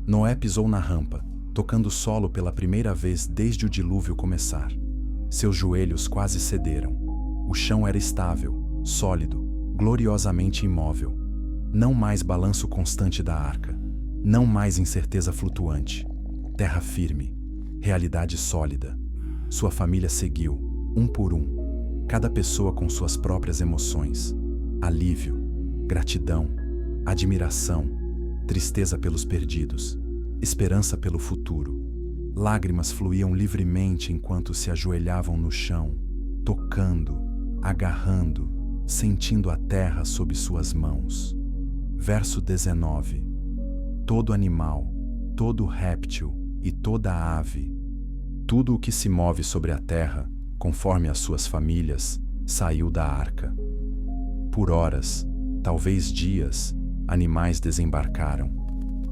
Noé pisou na rampa, tocando o solo pela primeira vez desde o dilúvio começar. Seus joelhos quase cederam. O chão era estável, sólido, gloriosamente imóvel. Não mais balanço constante da arca. Não mais incerteza flutuante. Terra firme. Realidade sólida. Sua família seguiu, um por um. Cada pessoa com suas próprias emoções. Alívio, gratidão, admiração, tristeza pelos perdidos, esperança pelo futuro. Lágrimas fluíam livremente enquanto se ajoelhavam no chão, tocando, agarrando, sentindo a terra sob suas mãos. Verso 19. Todo animal, todo réptil e toda ave, tudo o que se move sobre a terra, conforme as suas famílias, saiu da arca. Por horas, talvez dias, animais desembarcaram.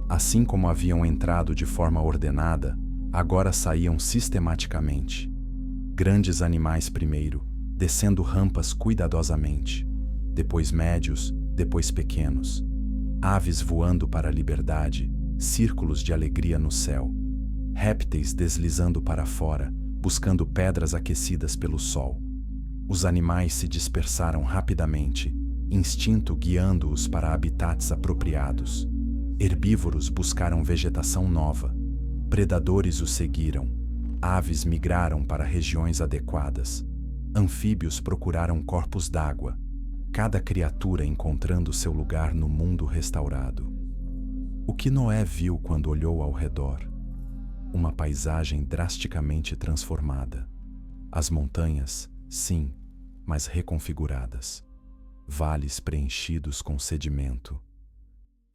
Assim como haviam entrado de forma ordenada, agora saíam sistematicamente. Grandes animais primeiro, descendo rampas cuidadosamente. Depois médios, depois pequenos. Aves voando para a liberdade, círculos de alegria no céu. Répteis deslizando para fora, buscando pedras aquecidas pelo sol. Os animais se dispersaram rapidamente, instinto guiando-os para habitats apropriados. Herbívoros buscaram vegetação nova. Predadores os seguiram. Aves migraram para regiões adequadas. Anfíbios procuraram corpos d'água. Cada criatura encontrando seu lugar no mundo restaurado. O que Noé viu quando olhou ao redor? Uma paisagem drasticamente transformada. As montanhas, sim, mas reconfiguradas. Vales preenchidos com sedimento.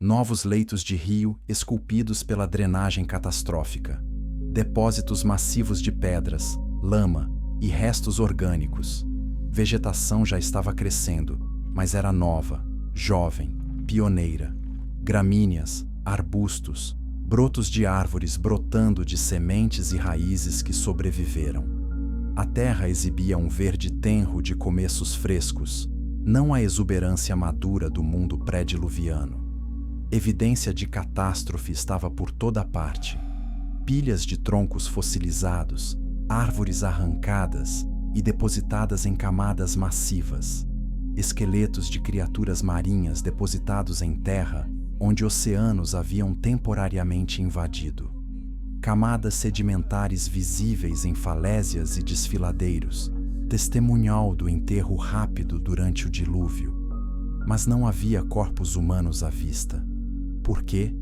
Novos leitos de rio esculpidos pela drenagem catastrófica. Depósitos massivos de pedras, lama e restos orgânicos. Vegetação já estava crescendo, mas era nova, jovem, pioneira. Gramíneas, arbustos, brotos de árvores brotando de sementes e raízes que sobreviveram. A terra exibia um verde tenro de começos frescos, não a exuberância madura do mundo pré-diluviano. Evidência de catástrofe estava por toda parte. Pilhas de troncos fossilizados, árvores arrancadas e depositadas em camadas massivas. Esqueletos de criaturas marinhas depositados em terra onde oceanos haviam temporariamente invadido. Camadas sedimentares visíveis em falésias e desfiladeiros, testemunhal do enterro rápido durante o dilúvio. Mas não havia corpos humanos à vista. Por quê?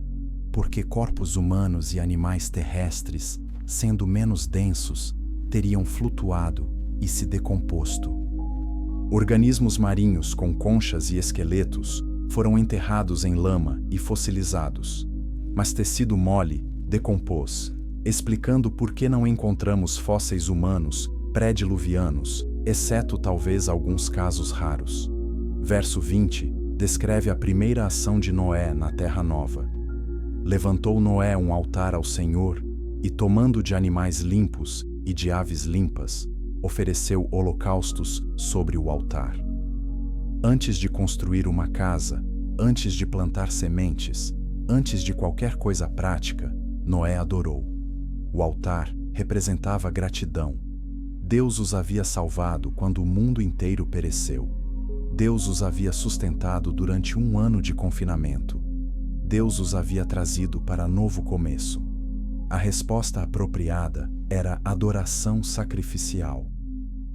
Porque corpos humanos e animais terrestres, sendo menos densos, teriam flutuado e se decomposto. Organismos marinhos com conchas e esqueletos foram enterrados em lama e fossilizados, mas tecido mole decompôs, explicando por que não encontramos fósseis humanos pré-diluvianos, exceto talvez alguns casos raros. Verso 20 descreve a primeira ação de Noé na Terra Nova. Levantou Noé um altar ao Senhor e, tomando de animais limpos e de aves limpas, ofereceu holocaustos sobre o altar. Antes de construir uma casa, antes de plantar sementes, antes de qualquer coisa prática, Noé adorou. O altar representava gratidão. Deus os havia salvado quando o mundo inteiro pereceu. Deus os havia sustentado durante um ano de confinamento. Deus os havia trazido para novo começo. A resposta apropriada era adoração sacrificial.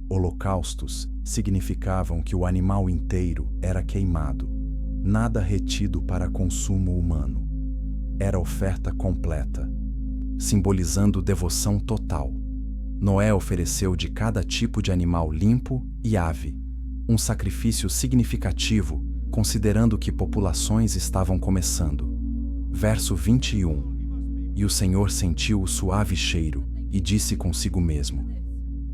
Holocaustos significavam que o animal inteiro era queimado, nada retido para consumo humano. Era oferta completa, simbolizando devoção total. Noé ofereceu de cada tipo de animal limpo e ave, um sacrifício significativo, considerando que populações estavam começando. Verso 21. E o Senhor sentiu o suave cheiro e disse consigo mesmo: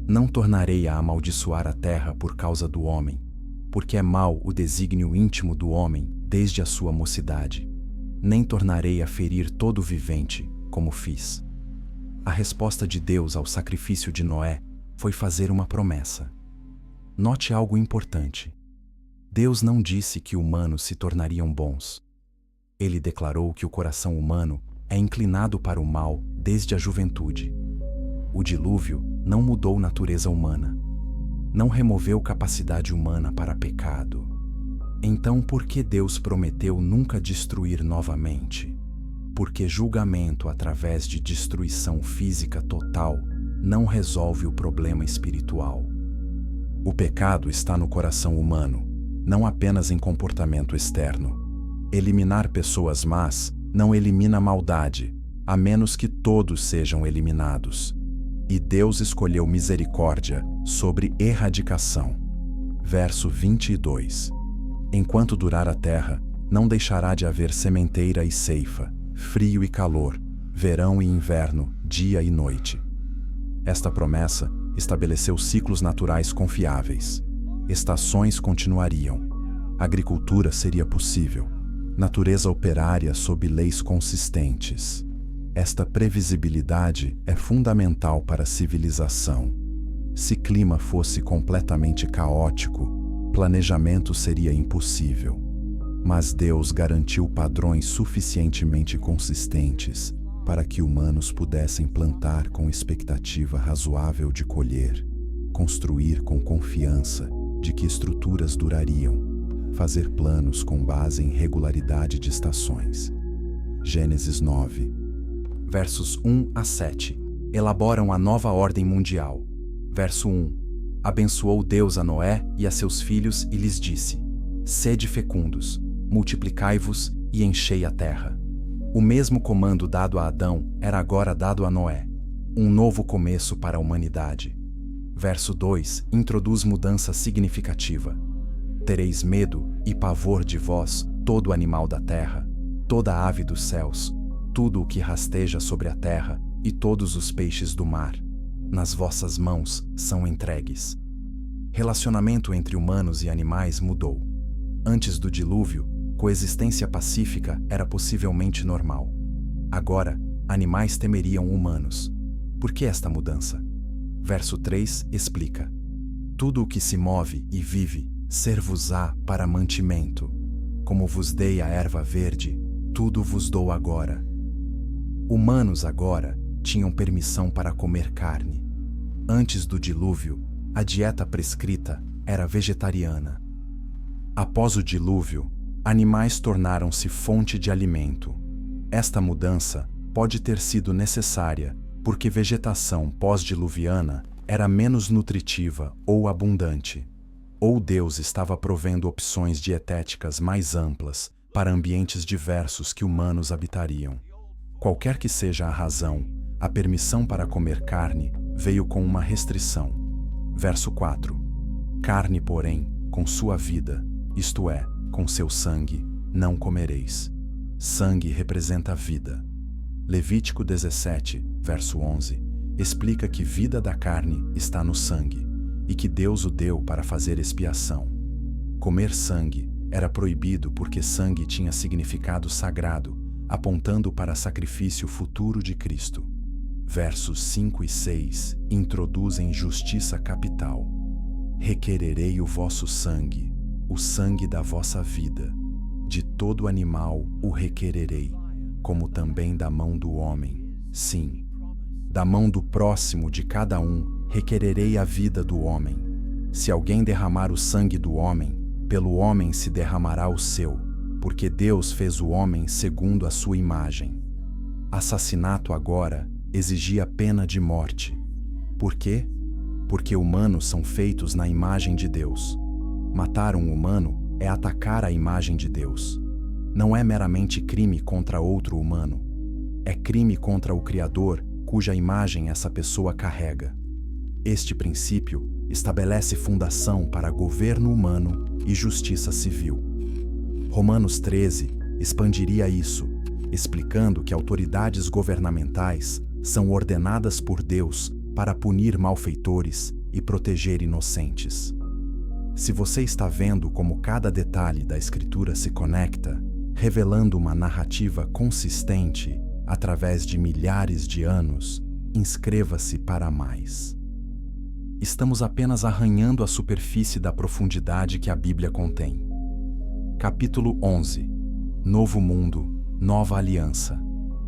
Não tornarei a amaldiçoar a terra por causa do homem, porque é mau o desígnio íntimo do homem desde a sua mocidade. Nem tornarei a ferir todo o vivente, como fiz. A resposta de Deus ao sacrifício de Noé foi fazer uma promessa. Note algo importante. Deus não disse que humanos se tornariam bons. Ele declarou que o coração humano é inclinado para o mal desde a juventude. O dilúvio não mudou natureza humana. Não removeu capacidade humana para pecado. Então, por que Deus prometeu nunca destruir novamente? Porque julgamento através de destruição física total não resolve o problema espiritual. O pecado está no coração humano, não apenas em comportamento externo. Eliminar pessoas más não elimina a maldade, a menos que todos sejam eliminados. E Deus escolheu misericórdia sobre erradicação. Verso 22. Enquanto durar a terra, não deixará de haver sementeira e ceifa, frio e calor, verão e inverno, dia e noite. Esta promessa estabeleceu ciclos naturais confiáveis. Estações continuariam. Agricultura seria possível. Natureza operária sob leis consistentes. Esta previsibilidade é fundamental para a civilização. Se clima fosse completamente caótico, planejamento seria impossível. Mas Deus garantiu padrões suficientemente consistentes para que humanos pudessem plantar com expectativa razoável de colher, construir com confiança de que estruturas durariam, fazer planos com base em regularidade de estações. Gênesis 9, versos 1 a 7, elaboram a nova ordem mundial. Verso 1. Abençoou Deus a Noé e a seus filhos e lhes disse: Sede fecundos, multiplicai-vos e enchei a terra. O mesmo comando dado a Adão era agora dado a Noé. Um novo começo para a humanidade. Verso 2 introduz mudança significativa. Tereis medo e pavor de vós, todo animal da terra, toda ave dos céus, tudo o que rasteja sobre a terra e todos os peixes do mar. Nas vossas mãos são entregues. Relacionamento entre humanos e animais mudou. Antes do dilúvio, coexistência pacífica era possivelmente normal. Agora, animais temeriam humanos. Por que esta mudança? Verso 3 explica: Tudo o que se move e vive, ser-vos-á para mantimento. Como vos dei a erva verde, tudo vos dou agora. Humanos agora tinham permissão para comer carne. Antes do dilúvio, a dieta prescrita era vegetariana. Após o dilúvio, animais tornaram-se fonte de alimento. Esta mudança pode ter sido necessária porque vegetação pós-diluviana era menos nutritiva ou abundante, ou Deus estava provendo opções dietéticas mais amplas para ambientes diversos que humanos habitariam. Qualquer que seja a razão, a permissão para comer carne veio com uma restrição. Verso 4. Carne, porém, com sua vida, isto é, com seu sangue, não comereis. Sangue representa vida. Levítico 17, verso 11, explica que vida da carne está no sangue e que Deus o deu para fazer expiação. Comer sangue era proibido porque sangue tinha significado sagrado, apontando para sacrifício futuro de Cristo. Versos 5 e 6 introduzem justiça capital. Requererei o vosso sangue, o sangue da vossa vida. De todo animal o requererei, como também da mão do homem. Sim, da mão do próximo de cada um requererei a vida do homem. Se alguém derramar o sangue do homem, pelo homem se derramará o seu, porque Deus fez o homem segundo a sua imagem. Assassinato agora exigia pena de morte. Por quê? Porque humanos são feitos na imagem de Deus. Matar um humano é atacar a imagem de Deus. Não é meramente crime contra outro humano. É crime contra o Criador, cuja imagem essa pessoa carrega. Este princípio estabelece fundação para governo humano e justiça civil. Romanos 13 expandiria isso, explicando que autoridades governamentais são ordenadas por Deus para punir malfeitores e proteger inocentes. Se você está vendo como cada detalhe da Escritura se conecta, revelando uma narrativa consistente através de milhares de anos, inscreva-se para mais. Estamos apenas arranhando a superfície da profundidade que a Bíblia contém. Capítulo 11. Novo Mundo, Nova Aliança.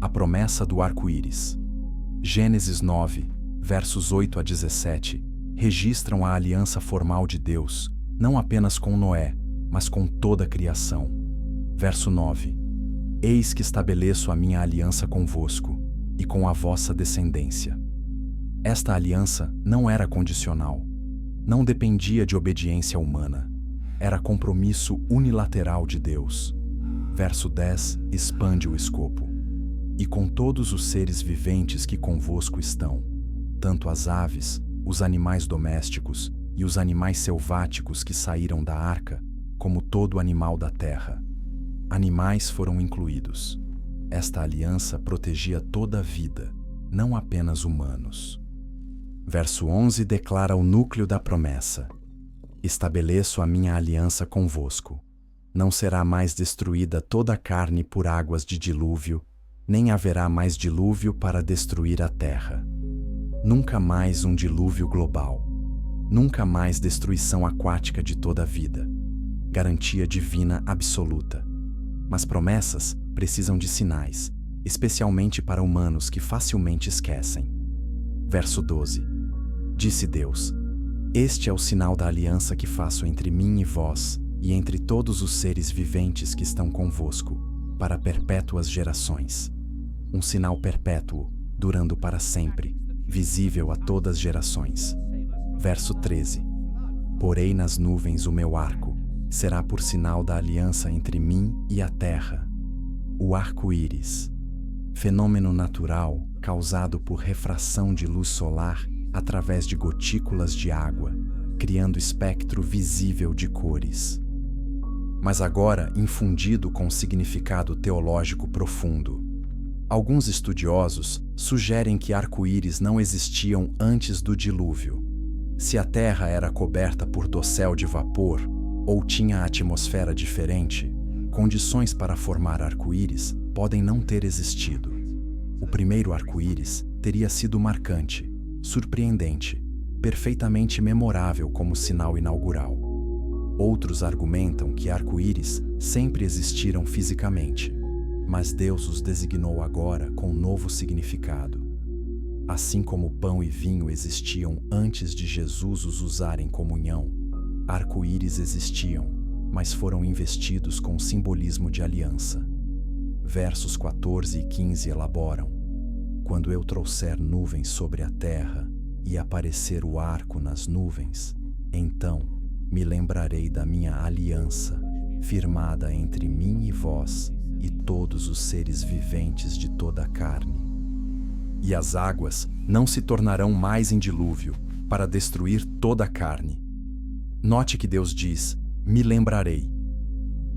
A promessa do arco-íris. Gênesis 9, versos 8 a 17, registram a aliança formal de Deus, não apenas com Noé, mas com toda a criação. Verso 9. Eis que estabeleço a minha aliança convosco e com a vossa descendência. Esta aliança não era condicional, não dependia de obediência humana, era compromisso unilateral de Deus. Verso 10 expande o escopo. E com todos os seres viventes que convosco estão, tanto as aves, os animais domésticos e os animais selváticos que saíram da arca, como todo animal da terra. Animais foram incluídos. Esta aliança protegia toda a vida, não apenas humanos. Verso 11 declara o núcleo da promessa. Estabeleço a minha aliança convosco. Não será mais destruída toda a carne por águas de dilúvio, nem haverá mais dilúvio para destruir a terra. Nunca mais um dilúvio global. Nunca mais destruição aquática de toda a vida. Garantia divina absoluta. Mas promessas precisam de sinais, especialmente para humanos que facilmente esquecem. Verso 12. Disse Deus: Este é o sinal da aliança que faço entre mim e vós, e entre todos os seres viventes que estão convosco, para perpétuas gerações. Um sinal perpétuo, durando para sempre, visível a todas as gerações. Verso 13. Porei nas nuvens o meu arco, será por sinal da aliança entre mim e a terra. O arco-íris. Fenômeno natural causado por refração de luz solar através de gotículas de água, criando espectro visível de cores. Mas agora infundido com significado teológico profundo. Alguns estudiosos sugerem que arco-íris não existiam antes do dilúvio. Se a Terra era coberta por dossel de vapor ou tinha atmosfera diferente, condições para formar arco-íris podem não ter existido. O primeiro arco-íris teria sido marcante, surpreendente, perfeitamente memorável como sinal inaugural. Outros argumentam que arco-íris sempre existiram fisicamente, mas Deus os designou agora com novo significado. Assim como pão e vinho existiam antes de Jesus os usar em comunhão, arco-íris existiam, mas foram investidos com simbolismo de aliança. Versos 14 e 15 elaboram: Quando eu trouxer nuvens sobre a terra e aparecer o arco nas nuvens, então me lembrarei da minha aliança, firmada entre mim e vós e todos os seres viventes de toda a carne. E as águas não se tornarão mais em dilúvio, para destruir toda a carne. Note que Deus diz: me lembrarei.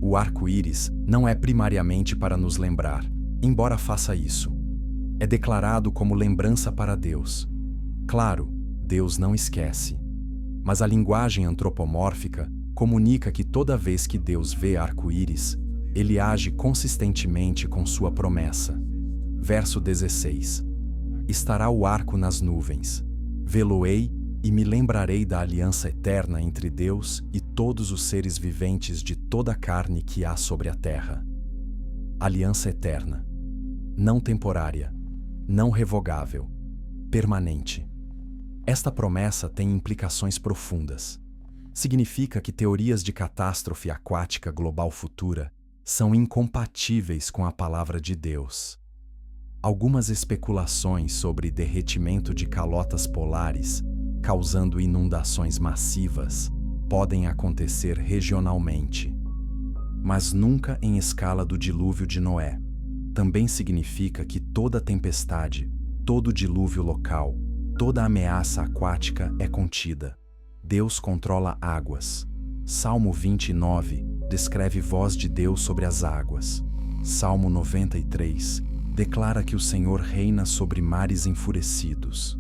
O arco-íris não é primariamente para nos lembrar, embora faça isso. É declarado como lembrança para Deus. Claro, Deus não esquece. Mas a linguagem antropomórfica comunica que toda vez que Deus vê arco-íris, ele age consistentemente com sua promessa. Verso 16. Estará o arco nas nuvens. Vê-lo-ei e me lembrarei da aliança eterna entre Deus e todos os seres viventes de toda a carne que há sobre a terra. Aliança eterna. Não temporária. Não revogável. Permanente. Esta promessa tem implicações profundas. Significa que teorias de catástrofe aquática global futura são incompatíveis com a palavra de Deus. Algumas especulações sobre derretimento de calotas polares, causando inundações massivas, podem acontecer regionalmente, mas nunca em escala do dilúvio de Noé. Também significa que toda tempestade, todo dilúvio local, toda ameaça aquática é contida. Deus controla águas. Salmo 29 descreve voz de Deus sobre as águas. Salmo 93 declara que o Senhor reina sobre mares enfurecidos.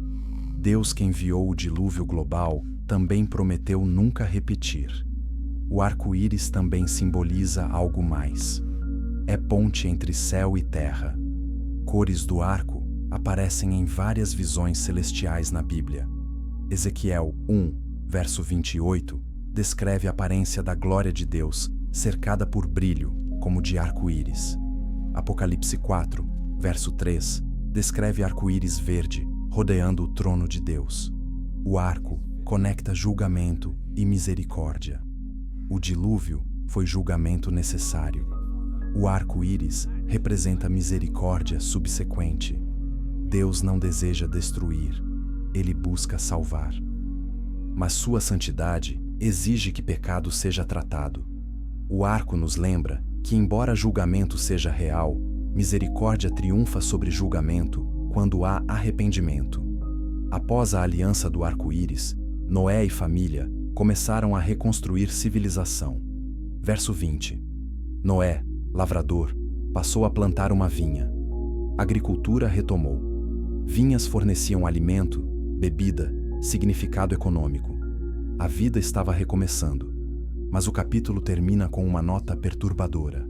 Deus que enviou o dilúvio global também prometeu nunca repetir. O arco-íris também simboliza algo mais. É ponte entre céu e terra. Cores do arco aparecem em várias visões celestiais na Bíblia. Ezequiel 1, verso 28, descreve a aparência da glória de Deus, cercada por brilho, como de arco-íris. Apocalipse 4, verso 3, descreve arco-íris verde, rodeando o trono de Deus. O arco conecta julgamento e misericórdia. O dilúvio foi julgamento necessário. O arco-íris representa misericórdia subsequente. Deus não deseja destruir, ele busca salvar. Mas sua santidade exige que pecado seja tratado. O arco nos lembra que, embora julgamento seja real, misericórdia triunfa sobre julgamento quando há arrependimento. Após a aliança do arco-íris, Noé e família começaram a reconstruir civilização. Verso 20. Noé, lavrador, passou a plantar uma vinha. Agricultura retomou. Vinhas forneciam alimento, bebida, significado econômico. A vida estava recomeçando. Mas o capítulo termina com uma nota perturbadora.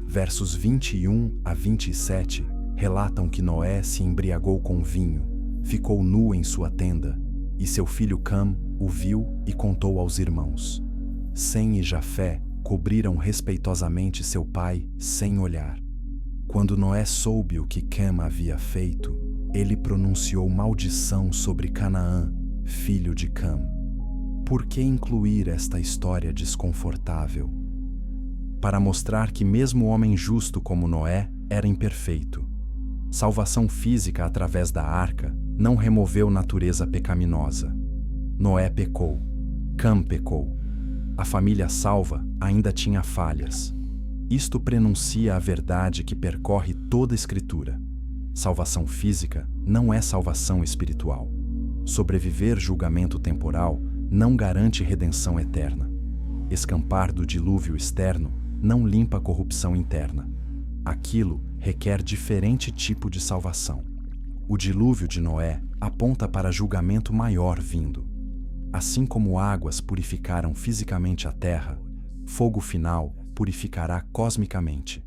Versos 21 a 27 relatam que Noé se embriagou com vinho, ficou nu em sua tenda, e seu filho Cam o viu e contou aos irmãos. Sem e Jafé cobriram respeitosamente seu pai sem olhar. Quando Noé soube o que Cam havia feito, ele pronunciou maldição sobre Canaã, filho de Cam. Por que incluir esta história desconfortável? Para mostrar que mesmo o homem justo como Noé era imperfeito. Salvação física através da arca não removeu natureza pecaminosa. Noé pecou, Cam pecou. A família salva ainda tinha falhas. Isto prenuncia a verdade que percorre toda a Escritura. Salvação física não é salvação espiritual. Sobreviver julgamento temporal não garante redenção eterna. Escapar do dilúvio externo não limpa a corrupção interna. Aquilo requer diferente tipo de salvação. O dilúvio de Noé aponta para julgamento maior vindo. Assim como águas purificaram fisicamente a terra, fogo final purificará cosmicamente.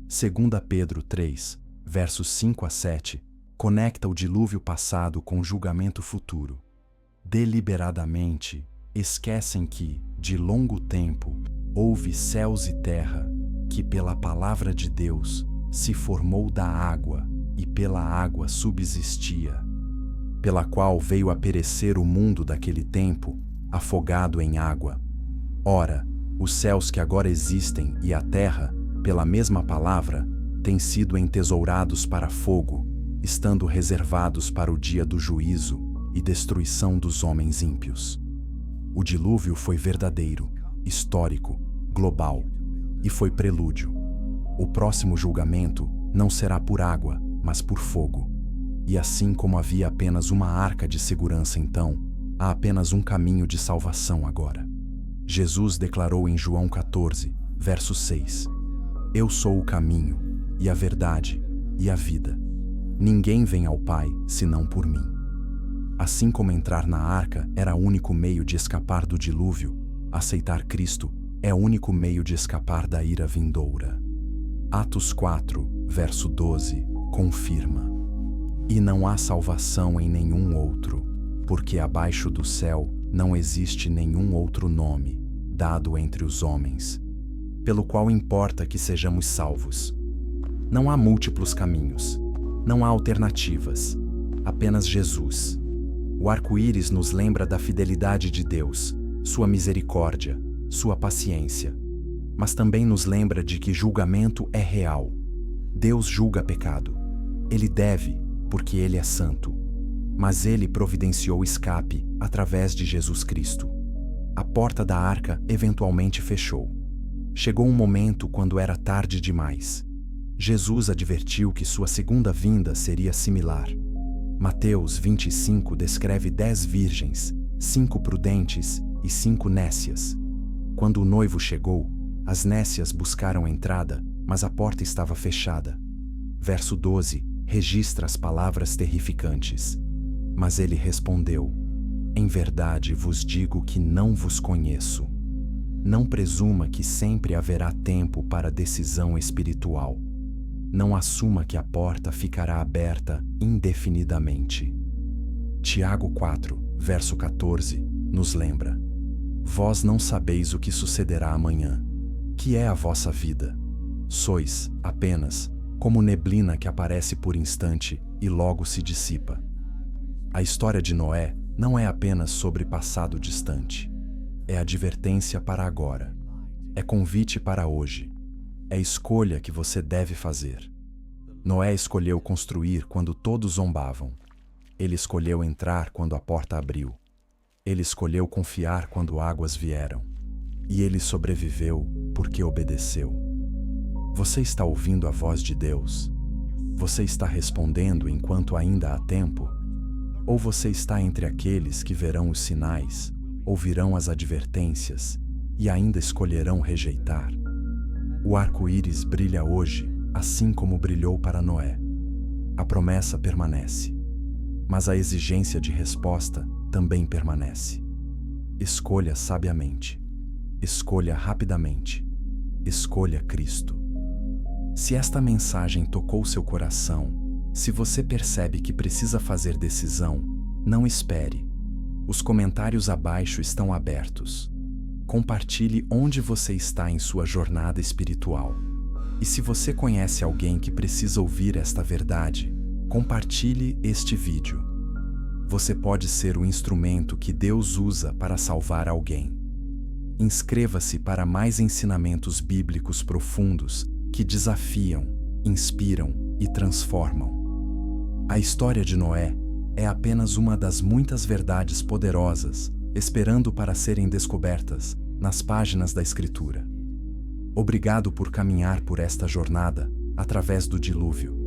2 Pedro 3, versos 5 a 7, conecta o dilúvio passado com o julgamento futuro. Deliberadamente, esquecem que, de longo tempo, houve céus e terra, que pela palavra de Deus se formou da água e pela água subsistia, pela qual veio a perecer o mundo daquele tempo, afogado em água. Ora, os céus que agora existem e a terra, pela mesma palavra, têm sido entesourados para fogo, estando reservados para o dia do juízo e destruição dos homens ímpios. O dilúvio foi verdadeiro, histórico, global, e foi prelúdio. O próximo julgamento não será por água, mas por fogo. E assim como havia apenas uma arca de segurança então, há apenas um caminho de salvação agora. Jesus declarou em João 14, verso 6: Eu sou o caminho, e a verdade, e a vida. Ninguém vem ao Pai, senão por mim. Assim como entrar na arca era o único meio de escapar do dilúvio, aceitar Cristo é o único meio de escapar da ira vindoura. Atos 4, verso 12, confirma: E não há salvação em nenhum outro, porque abaixo do céu não existe nenhum outro nome, dado entre os homens, pelo qual importa que sejamos salvos. Não há múltiplos caminhos, não há alternativas, apenas Jesus. O arco-íris nos lembra da fidelidade de Deus, sua misericórdia, sua paciência, mas também nos lembra de que julgamento é real. Deus julga pecado. Ele deve, porque Ele é santo. Mas Ele providenciou escape através de Jesus Cristo. A porta da arca eventualmente fechou. Chegou um momento quando era tarde demais. Jesus advertiu que sua segunda vinda seria similar. Mateus 25 descreve 10 virgens, 5 prudentes e 5 nécias. Quando o noivo chegou, as nécias buscaram entrada, mas a porta estava fechada. Verso 12 registra as palavras terrificantes. Mas ele respondeu: Em verdade vos digo que não vos conheço. Não presuma que sempre haverá tempo para decisão espiritual. Não assuma que a porta ficará aberta indefinidamente. Tiago 4, verso 14, nos lembra: Vós não sabeis o que sucederá amanhã. Que é a vossa vida? Sois, apenas, como neblina que aparece por instante e logo se dissipa. A história de Noé não é apenas sobre passado distante. É advertência para agora. É convite para hoje. É escolha que você deve fazer. Noé escolheu construir quando todos zombavam. Ele escolheu entrar quando a porta abriu. Ele escolheu confiar quando águas vieram. E ele sobreviveu porque obedeceu. Você está ouvindo a voz de Deus? Você está respondendo enquanto ainda há tempo? Ou você está entre aqueles que verão os sinais, ouvirão as advertências e ainda escolherão rejeitar? O arco-íris brilha hoje, assim como brilhou para Noé. A promessa permanece, mas a exigência de resposta também permanece. Escolha sabiamente. Escolha rapidamente. Escolha Cristo. Se esta mensagem tocou seu coração, se você percebe que precisa fazer decisão, não espere. Os comentários abaixo estão abertos. Compartilhe onde você está em sua jornada espiritual. E se você conhece alguém que precisa ouvir esta verdade, compartilhe este vídeo. Você pode ser o instrumento que Deus usa para salvar alguém. Inscreva-se para mais ensinamentos bíblicos profundos que desafiam, inspiram e transformam. A história de Noé é apenas uma das muitas verdades poderosas esperando para serem descobertas nas páginas da Escritura. Obrigado por caminhar por esta jornada através do dilúvio.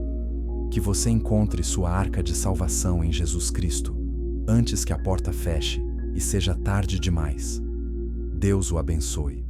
Que você encontre sua arca de salvação em Jesus Cristo, antes que a porta feche e seja tarde demais. Deus o abençoe.